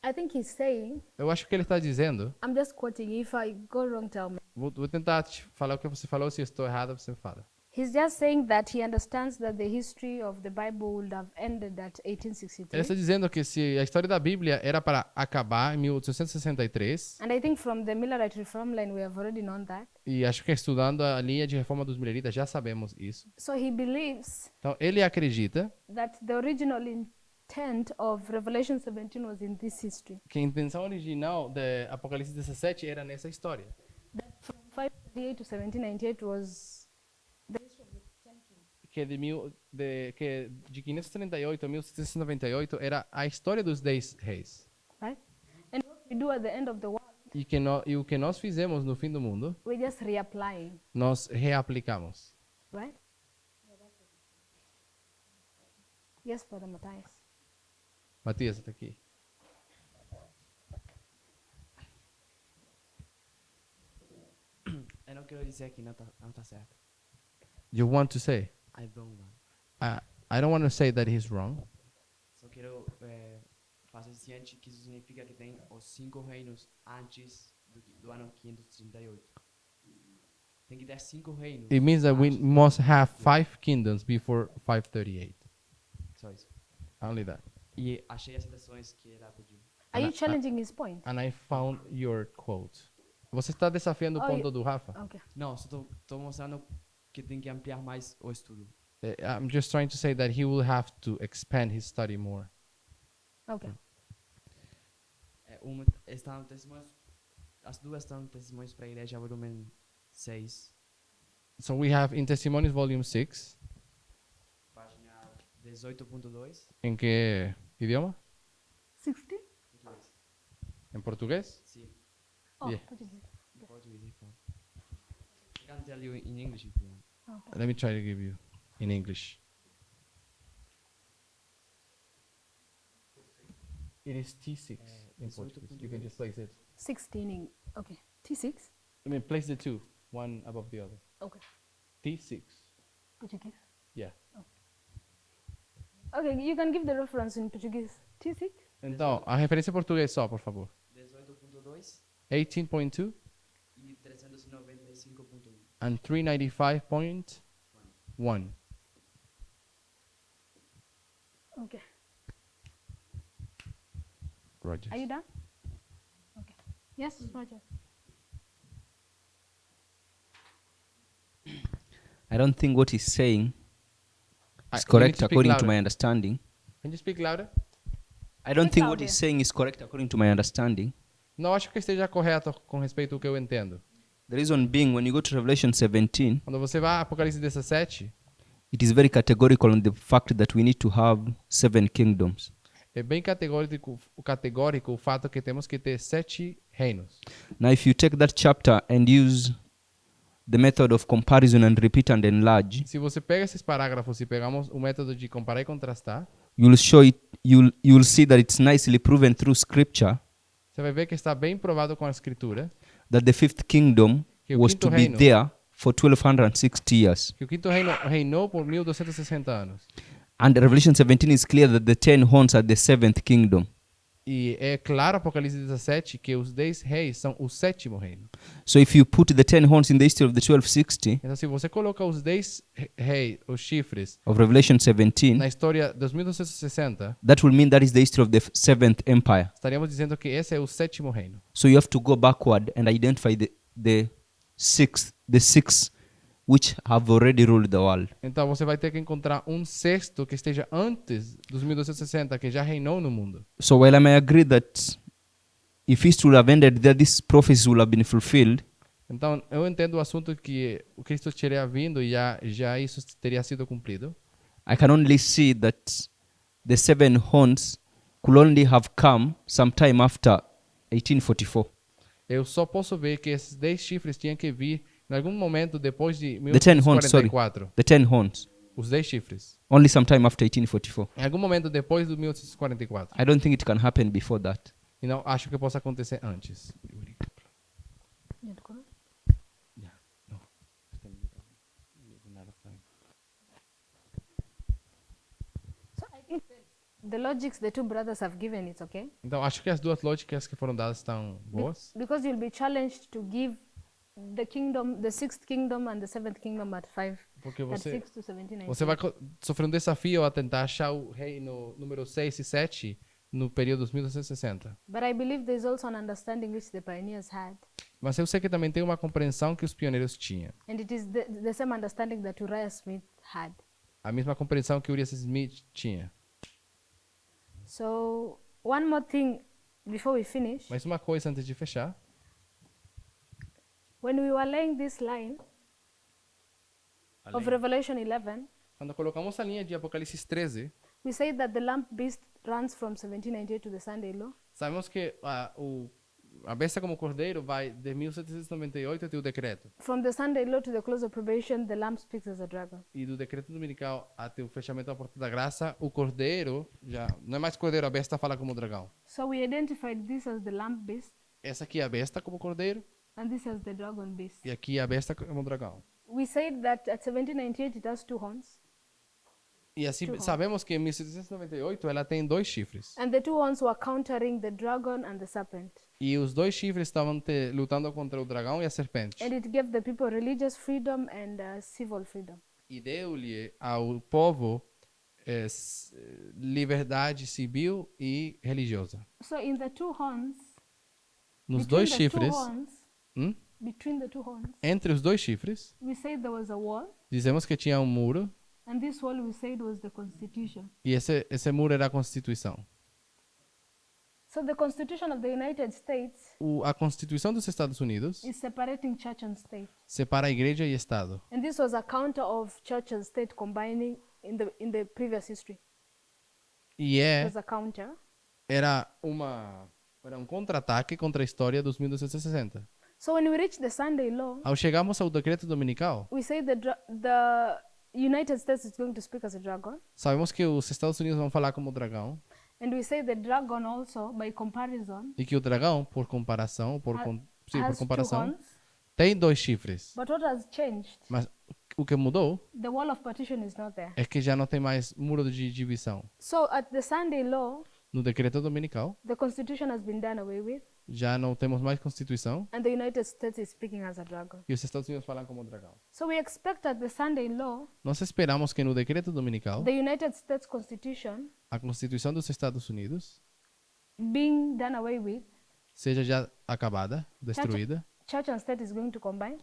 I think he's saying, Eu acho que ele está dizendo. I'm just quoting, if I go wrong, tell me. Vou tentar te falar o que você falou. Se eu estou errado, você fala. He's just saying that he understands that the history of the Bible would have ended at Ele 1863. está dizendo que se a história da Bíblia era para acabar em 1863, And I think from the Millerite reform line, we have already known that. e acho que estudando a linha de reforma dos Milleritas já sabemos isso. So he believes Então ele acredita that the original intent of Revelation 17 was in this history. que a intenção original de Apocalipse 17 era nessa história. That from 538 to 1798 was the history of the 10 kings. Que de 538 a 1698 era a história dos 10 reis. Right? And what we do at the end of the world, E o que nós fizemos no fim do mundo, we're just reapplying, nós reaplicamos. right? Yes, Brother Matthias. Matias está aqui. Eu não quero dizer que não tá certo. You want to say? I don't want. I don't want to say that he's wrong. Só quero fazer ciente que isso significa que tem os 5 reinos antes do ano 538. Tem que ter 5 reinos. It means that we antes do must ano have 538. 5 kingdoms before 538. Só isso. Only that. E achei as citações que ela pediu. Are you And I- challenging his point? And I found your quote. Você está desafiando o Oh, ponto do Rafa? Okay. Não, só tô mostrando que tem que ampliar mais o estudo. I'm just trying to say that he will have to expand his study more. Okay. Está no testemunhos, as duas estão no Testemunhos para a Igreja, volume 6, So we have in Testimonies Volume 6. página 18.2. ¿En qué idioma? 60? Português. ¿En portugués? Sim, Oh, Yeah. Portuguese. em português. Então. I can tell you in English if you want. Okay. Let me try to give you in English. It is T6 in Portuguese. You can just place it. 16. Okay. T6? I mean, place the two, one above the other. Okay. T6. Portuguese. Yeah. Okay, you can give the reference in Portuguese. T6? Então, a referência em português só, por favor. 18.2 18.2 e 395.1. and 395.1. Okay. Roger. Are you done? Okay. Yes, Roger. I don't think what he's saying You is need correct to speak according to louder. my understanding. Can you speak louder? I don't Speak think what louder. he's saying is correct according to my understanding. Não acho que esteja correto com respeito ao que eu entendo. The reason being, when you go to Revelation 17, Quando você vai a Apocalipse 17, it is very categorical on the fact that we need to have 7 kingdoms. é bem categórico o fato que temos que ter 7 reinos. Now, if you take that chapter and use the method of comparison and repeat and enlarge, Se você pega esses parágrafos e pegamos o método de comparar e contrastar, you'll see that it's nicely proven through scripture você vai ver que está bem provado com a escritura that the 5th kingdom Que o was quinto to be reino- there for 1260 years. que o quinto reino reinou por 1260 anos. And Revelation 17 is clear that the 10 horns are the 7th kingdom. E é claro, Apocalipse 17, que os 10 reis são o 7º reino. So if you put the 10 horns in the history of the 1260 Então, se você coloca os 10 reis, os chifres, of Revelation 17, na história dos 1260, that will mean that is the history of the 7th empire. estaríamos dizendo que esse é o 7º reino. So you have to go backward and identify the six which have already ruled the world. Então, você vai ter que encontrar um sexto que esteja antes dos 1260, que já reinou no mundo. So while I may agree that if history would have ended there, this prophecy would have been fulfilled, Então, eu entendo o assunto que o Cristo teria vindo e já isso teria sido cumprido. I can only see that the 7 horns could only have come sometime after 1844. Eu só posso ver que esses 10 chifres tinham que vir em algum momento depois de The 10 horns, sorry. 1844. The 10 horns. Os 10 chifres. Only sometime after 1844. Em algum momento depois de 1844. I don't think it can happen before that. E não acho que possa acontecer antes. So I think the logics the two brothers have given, it's okay. Então, acho que as duas lógicas que foram dadas estão boas. Because you'll be challenged to give the kingdom, the 6th kingdom and the 7th kingdom at 5, Porque at você, 6 to 17. você vai sofrer um desafio a tentar achar o reino número 6 e 7 no período dos 1960. But I believe there's also an understanding which the pioneers had. Mas eu sei que também tem uma compreensão que os pioneiros tinham. And it is the same understanding that Uriah Smith had. A mesma compreensão que Uriah Smith tinha. So, one more thing before we finish. Mas uma coisa antes de fechar. When we were laying this line of Revelation 11, Quando colocamos a linha de Apocalipse 13, we say that the lamp beast runs from 1798 to the Sunday law. sabemos que a besta como cordeiro vai de 1798 até o decreto. From the Sunday law to the close of probation, the lamp speaks as a dragon. E do decreto dominical até o fechamento da porta da graça, o cordeiro, já não é mais cordeiro, a besta fala como dragão. So we identified this as the lamp beast, Essa aqui é a besta como cordeiro, and this as the dragon beast. e aqui é a besta como dragão. We said that at 1798 it has 2 horns, E assim, sabemos que em 1798 ela tem 2 chifres. and the 2 horns were countering the dragon and the serpent. E os 2 chifres estavam lutando contra o dragão e a serpente. And it gave the people religious freedom and civil freedom. E deu-lhe ao povo liberdade civil e religiosa. So in the 2 horns, Nos between 2 the two chifres, horns, between the 2 horns, entre os 2 chifres, we said there was a wall, dizemos que tinha um muro, and this wall we said was the Constitution. e esse muro era a Constituição. So the Constitution of the United States A Constituição dos Estados Unidos is separating church and state. separa a igreja e Estado. And this was a counter of church and state combining in the previous history. E It was a counter. era um contra-ataque contra a história dos 1960. So when we reach the Sunday law, Ao chegarmos ao decreto dominical, we say the United States is going to speak as a dragon. sabemos que os Estados Unidos vão falar como dragão And we say the dragon also, by comparison, e que o dragão, por comparação, has 2 horns. tem 2 chifres. But what has changed? Mas o que mudou The wall of partition is not there. é que já não tem mais muro de divisão. So at the Sunday law, No decreto dominical, the Constitution has been done away with, já não temos mais Constituição and the United States is speaking as a dragon. e os Estados Unidos falam como dragão. So we expect at the Sunday law, Nós esperamos que no decreto dominical, the United States Constitution a Constituição dos Estados Unidos being done away with, seja já acabada, destruída. church and state is going to combine,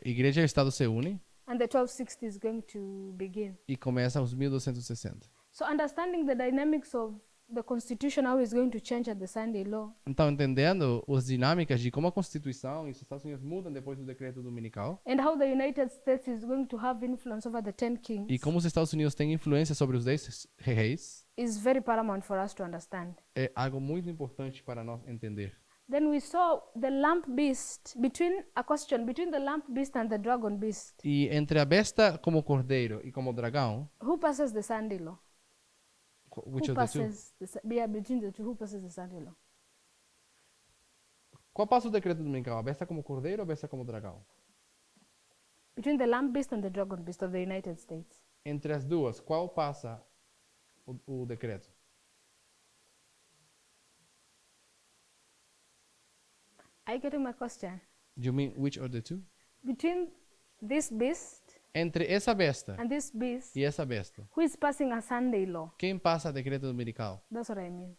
Igreja e o Estado se unem and the 1260 is going to begin. e começa os 1260. So understanding the dynamics of the Constitution how is going to change at the Sunday law, Então, entendendo as dinâmicas de como a Constituição e os Estados Unidos mudam depois do decreto dominical and how the United States is going to have influence over the 10 e kings, como os Estados Unidos têm influência sobre os 10 reis, is very paramount for us to understand. é algo muito importante para nós entender. Then we saw the lamp beast, between the lamp beast and the dragon beast. E entre a besta como cordeiro e como dragão, Who passes the Sunday law? which Who of the two? passes yeah, between the two, who passes the Sunday law? Qual passa o decreto dominical? A besta como cordeiro ou a besta como dragão? Between the lamp beast and the dragon beast of the United States. Entre as duas, qual passa o decreto? Are you getting my question? Do you mean which of the two? Between this beast Entre essa besta and this beast, e essa besta, who is passing a Sunday law? quem passa decreto dominical? That's what I mean.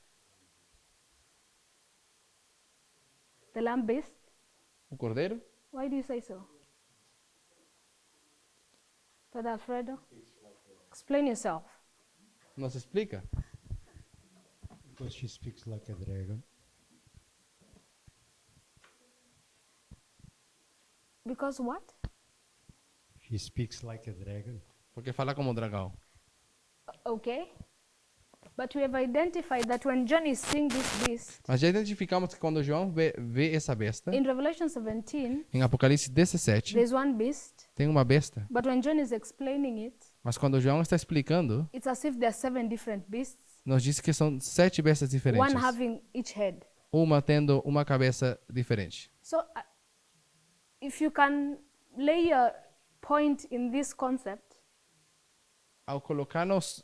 The lamb beast? O cordeiro? Why do you say so? Father Alfredo? Explain yourself. Não se explica? Because she speaks like a dragon. Because what? She speaks like a dragon. Porque fala como dragão. Okay. But we have identified that when John is seeing this beast, Mas já identificamos que quando João vê essa besta, in Revelation 17, em Apocalipse 17, there's one beast, tem uma besta. but when John is explaining it, Mas quando João está explicando, it's as if there are 7 different beasts, nos diz que são 7 bestas diferentes. one having each head. Uma tendo uma cabeça diferente. So, if you can lay a point in this concept, Ao colocar-nos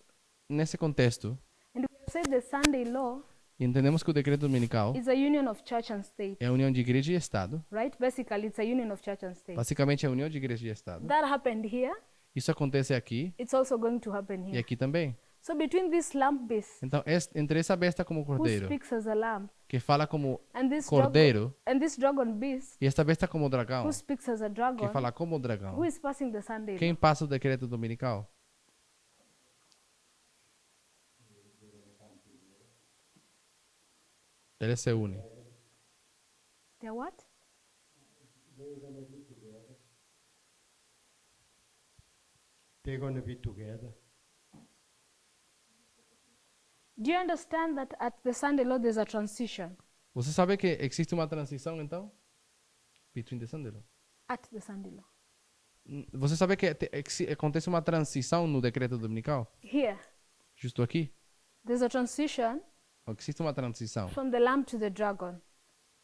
nesse contexto, and we have said the Sunday law entendemos que o decreto dominical is a union of church and state, é a união de igreja e Estado. right? Basically, it's a union of church and state. Basicamente, é a união de igreja e Estado. That happened here, Isso acontece aqui it's also going to happen e here. aqui também. So, between this lamb beast, Então, entre essa besta como who cordeiro, speaks as a lamb, que fala como and this cordeiro, and this dragon beast, e esta besta como dragão, who speaks as a que dragon, fala como dragão, who is passing the Sunday quem law? passa o decreto dominical? Eles se unem. They're what? They're going to be together. Do you understand that at the Sunday law there's a transition? Você sabe que existe uma transição, então? Between the Sunday law. At the Sunday law. Você sabe que acontece uma transição no decreto dominical? Here, Justo aqui? there's a transition Existe uma transição from the lamb to the dragon.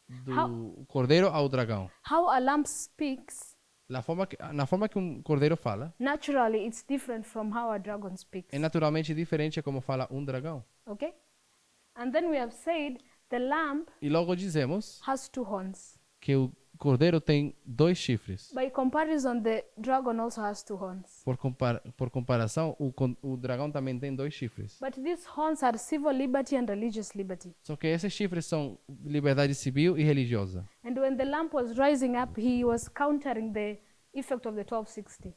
do cordeiro ao dragão. How a lamb speaks, Na forma que cordeiro fala, naturally it's different from how a dragon speaks. é naturalmente diferente como fala dragão. Okay? And then we have said the lamb E logo dizemos has 2 horns. que o cordeiro tem 2 chifres. By comparison, the dragon also has 2 horns. Por comparação, o dragão também tem 2 chifres. But these horns are civil liberty and religious liberty. Só que esses chifres são liberdade civil e religiosa. And when the lamb was rising up, he was countering the effect of the 1260.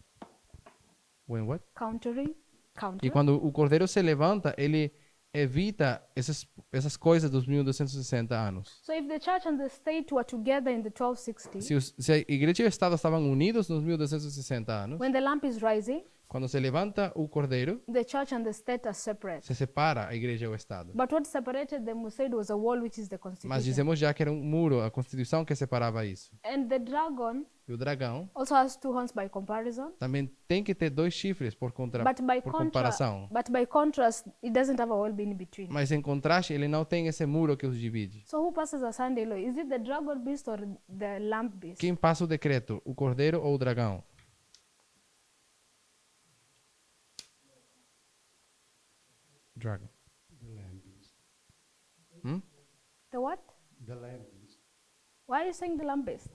When what? Countering? E Counter? quando o cordeiro se levanta, ele evita essas coisas dos 1260 anos. So if the church and the state were together in the 1260, Se a igreja e o Estado estavam unidos nos 1260 anos, when the lamp is rising, quando se levanta o cordeiro, the church and the state are separate. se separa a igreja e o Estado. But what separated them, we said, was a wall, which is the Mas constitution. dizemos já que era um muro, a Constituição que separava isso. And the dragon E o dragão also has 2 horns by comparison. também tem que ter 2 chifres por comparação. But by contrast, it doesn't have a wall in between. Mas em contraste, ele não tem esse muro que os divide. So who passes a Sunday law? Is it the dragon beast or the lamb beast? Quem passa o decreto, o cordeiro ou o dragão? Dragon. The lamb beast. The what? The lamb beast. Why are you saying the lamb beast?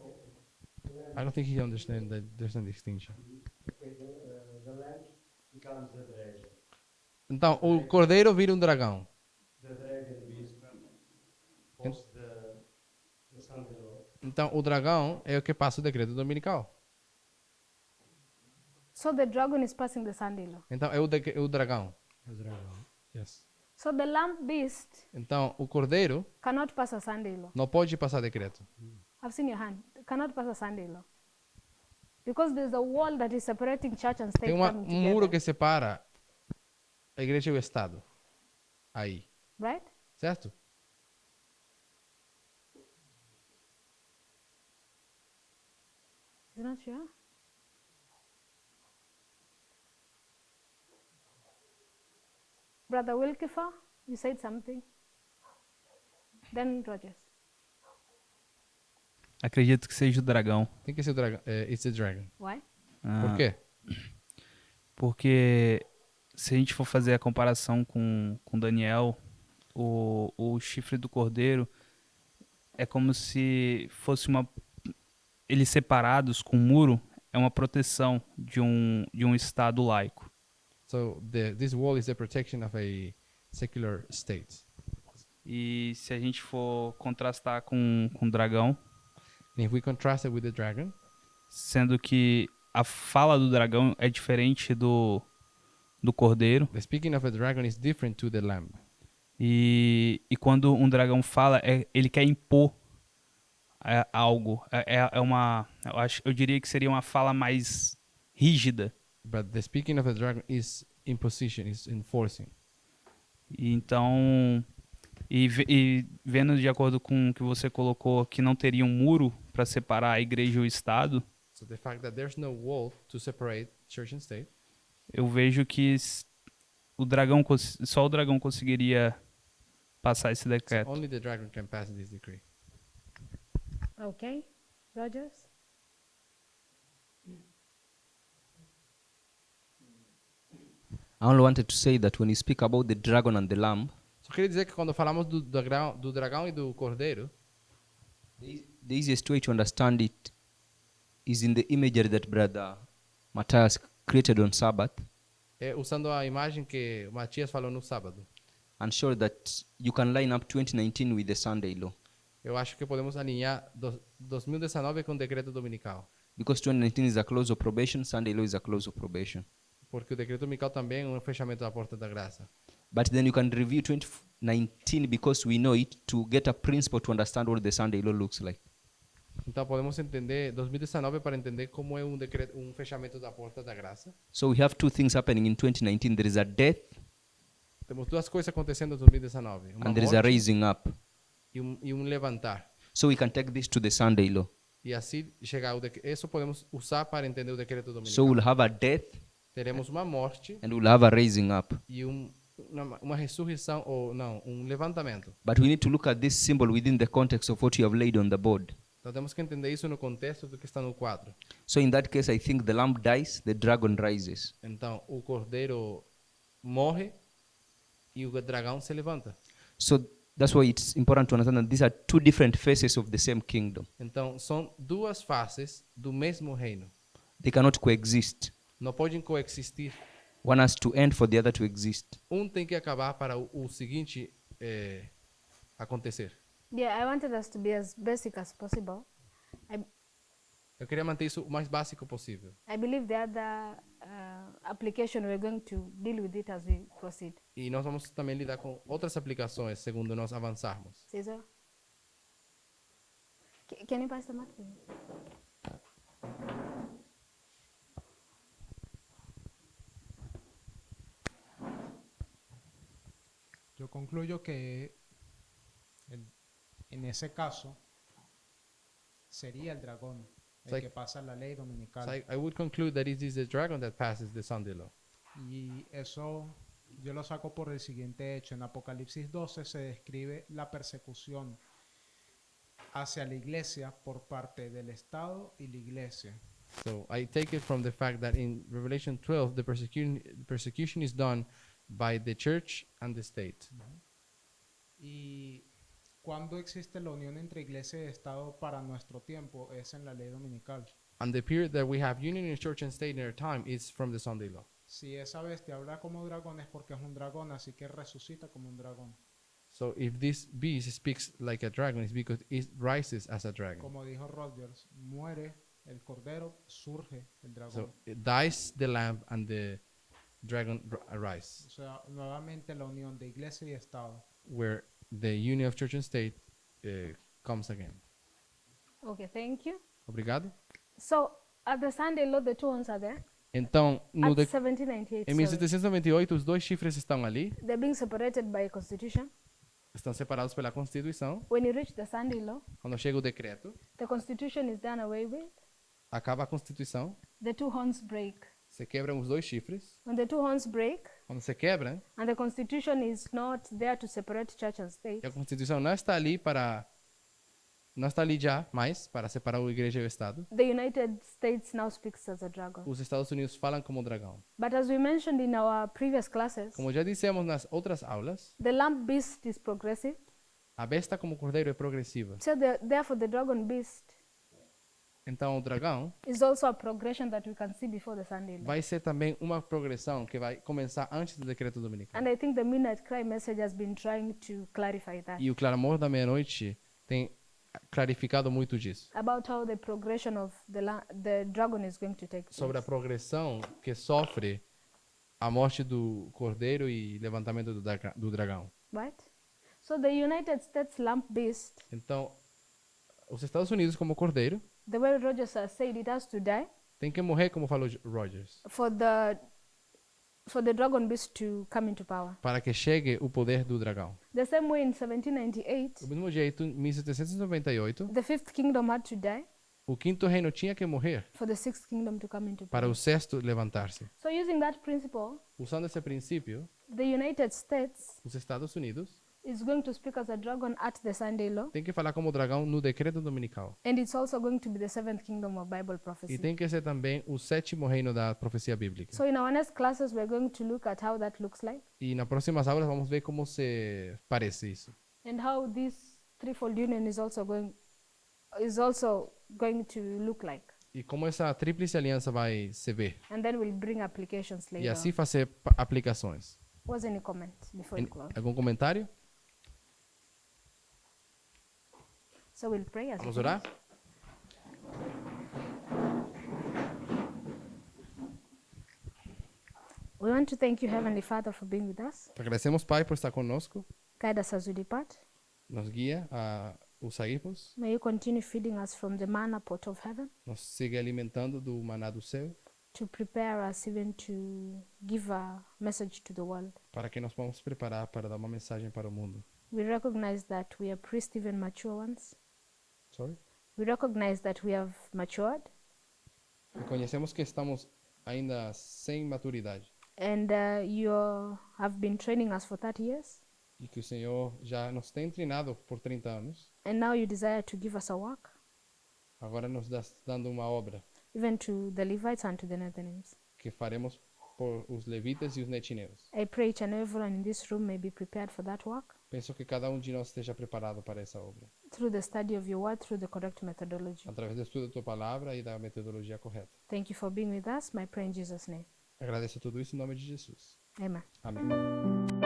I don't think he understands that there's a distinction. The lamb becomes the dragon. Então, o cordeiro vira um dragão. The dragon beast was the Sunday law. Então, o dragão é o que passa o decreto dominical. So the dragon is passing the Sunday law. Então, é o dragão. The dragon. Yes. So the lamb beast Então, o cordeiro cannot pass a Sunday law. não pode passar decreto. I've seen your hand. Cannot pass a Sunday law. Because there's a wall that is separating church and state Tem coming muro together. que separa a igreja e o Estado. Aí, Right? certo? Is not sure? Brother Wilkifer, you said something. Then Rogers. Acredito que seja o dragão. Tem que ser o dragão. It's the dragon. Why? Ah, Por quê? Porque se a gente for fazer a comparação com Daniel, o chifre do cordeiro é como se fosse eles separados com um muro, é uma proteção de um estado laico. So this wall is the protection of a secular state. E se a gente for contrastar com o dragão, And if we contrast it with the dragon, sendo que a fala do dragão é diferente do cordeiro, the speaking of a dragon is different to the lamb. e quando um dragão fala, ele quer impor algo. Eu diria que seria uma fala mais rígida. But the speaking of a dragon is imposition, is enforcing. E então, e vendo de acordo com o que você colocou, que não teria um muro para separar a igreja e o Estado, So the fact that there's no wall to separate church and state, eu vejo que só o dragão conseguiria passar esse decreto. only the dragon can pass this decree. Okay. Rogers? I only wanted to say that when you speak about the dragon and the lamb, Só queria dizer que quando falamos do dragão e do cordeiro, the easiest way to understand it is in the imagery that Brother Matthias created on Sabbath, é usando a imagem que o Matias falou no sábado. and show that you can line up 2019 with the Sunday law. Eu acho que podemos alinhar 2019 com o decreto dominical, Because 2019 is a close of probation, Sunday law is a close of probation. porque o decreto dominical também é um fechamento da porta da graça. But then you can review 2019 because we know it to get a principle to understand what the Sunday law looks like. Então podemos entender 2019 para entender como é um decreto, um fechamento da porta da graça. So we have two things happening in 2019. There is a death Temos duas coisas acontecendo em 2019, uma and there is a morte raising up. e um levantar. So we can take this to the Sunday law. E assim chegar ao isso podemos usar para entender o decreto dominical. So we'll have a death Teremos uma morte and we'll have a raising up. e uma ressurreição ou não, um levantamento. But we need to look at this symbol within the context of what you have laid on the board. Então temos que entender isso no contexto do que está no quadro. So in that case, I think the lamb dies, the dragon rises. Então o cordeiro morre e o dragão se levanta. So that's why it's important to understand that these are two different faces of the same kingdom. Então são duas faces do mesmo reino. They cannot coexist. Não podem coexistir. One has to end for the other to exist. Um tem que acabar para o seguinte acontecer. Yeah, I wanted us to be as basic as possible. Eu queria manter isso o mais básico possível. I believe the other application, we're going to deal with it as we proceed. E nós vamos também lidar com outras aplicações segundo nós avançarmos. Caesar? Can you pass the mic? please? Yo concluyo que en ese caso sería el dragón el Sí. que pasa la ley dominical. So I would conclude that it is the dragon that passes the Sunday law. Y eso yo lo saco por el siguiente hecho. En Apocalipsis 12 se describe la persecución hacia la iglesia por parte del Estado y la iglesia. So I take it from the fact that in Revelation 12 the persecution is done by the church and the state. Y cuando existe la unión entre iglesia y Estado para nuestro tiempo es en la ley dominical. And the period that we have union in church and state in our time is from the Sunday law. Si esa bestia habla como dragón es porque es un dragón, así que resucita como un dragón. So if this beast speaks like a dragon, it's because it rises as a dragon. Como dijo Rogers, muere el cordero, surge el dragón. So it dies the lamb and the arise, O sea, nuevamente la unión de iglesia y Estado. where the union of church and state comes again. Okay, thank you. Obrigado. So at the Sunday law, the two horns are there. Então, no At de, 1798, em sorry. 1798, os dois chifres estão ali, They're being separated by a constitution. estão separados pela Constituição. When you reach the Sunday law, Quando chega o decreto, the constitution is done away with. acaba a Constituição, The two horns break. se quebram os dois chifres. When the two horns break, Quando se quebram, and the constitution is not there to separate church and state, e a Constituição não está ali já mais para separar a igreja e o Estado. the United States now speaks as a dragon. Os Estados Unidos falam como dragão. But as we mentioned in our previous classes, Como já dissemos nas outras aulas, the lamb beast is progressive. a besta como cordeiro é progressiva. So therefore, the dragon beast Então, o dragão is also a progression that we can see before the Sunday law. vai ser também uma progressão que vai começar antes do decreto dominical. And I think the Midnight Cry message has been trying to clarify that E o clamor da meia-noite tem clarificado muito disso. about how the progression of the dragon is going to take place. Sobre a progressão que sofre a morte do cordeiro e levantamento do dragão. Right? So the United States lamb beast, Então, os Estados Unidos como cordeiro the way Rogers has said, it has to die tem que morrer, como falou Rogers, for the dragon beast to come into power. para que chegue o poder do dragão. The same way in 1798, Do mesmo jeito, em 1798, the fifth kingdom had to die o quinto reino tinha que morrer for the sixth kingdom to come into para power. o sexto levantar-se. So using that principle, Usando esse princípio, the United States os Estados Unidos is going to speak as a dragon at the Sunday law, têm que falar como dragão no decreto dominical. and it's also going to be the seventh kingdom of Bible E prophecy. tem que ser também o sétimo reino da profecia bíblica. So in our next classes, we're going to look at how that looks like E nas próximas aulas vamos ver como se parece isso. and how this threefold union is also going to look like. E como essa tríplice aliança vai se ver. And then we'll bring applications E later. assim fazer aplicações. Was any comment before we close? Algum comentário? So we'll pray as we Vamos orar? We want to thank you, Heavenly Father, for being with us. Agradecemos, Pai, por estar conosco. Guide us as we depart. Nos guia a o sairmos. May you continue feeding us from the manna pot of heaven Nos siga alimentando do maná do céu. to prepare us even to give a message to the world. Para que nós possamos preparar para dar uma mensagem para o mundo. We recognize that we are pre-Stephen mature ones. Sorry? We recognize that we have matured Reconhecemos que estamos ainda sem maturidade. and you have been training us for 30 years. E que o Senhor já nos tem treinado por 30 anos. And now you desire to give us a work, Agora nos dando uma obra even to the Levites and to the Nethinims. que faremos por os levitas e os netineus. I pray each and everyone in this room may be prepared for that work Penso que cada um de nós esteja preparado para essa obra. through the study of your word, through the correct methodology. Através do estudo da tua palavra e da metodologia correta. Thank you for being with us. My prayer in Jesus' name. Agradeço tudo isso em nome de Jesus. Amen. Amém.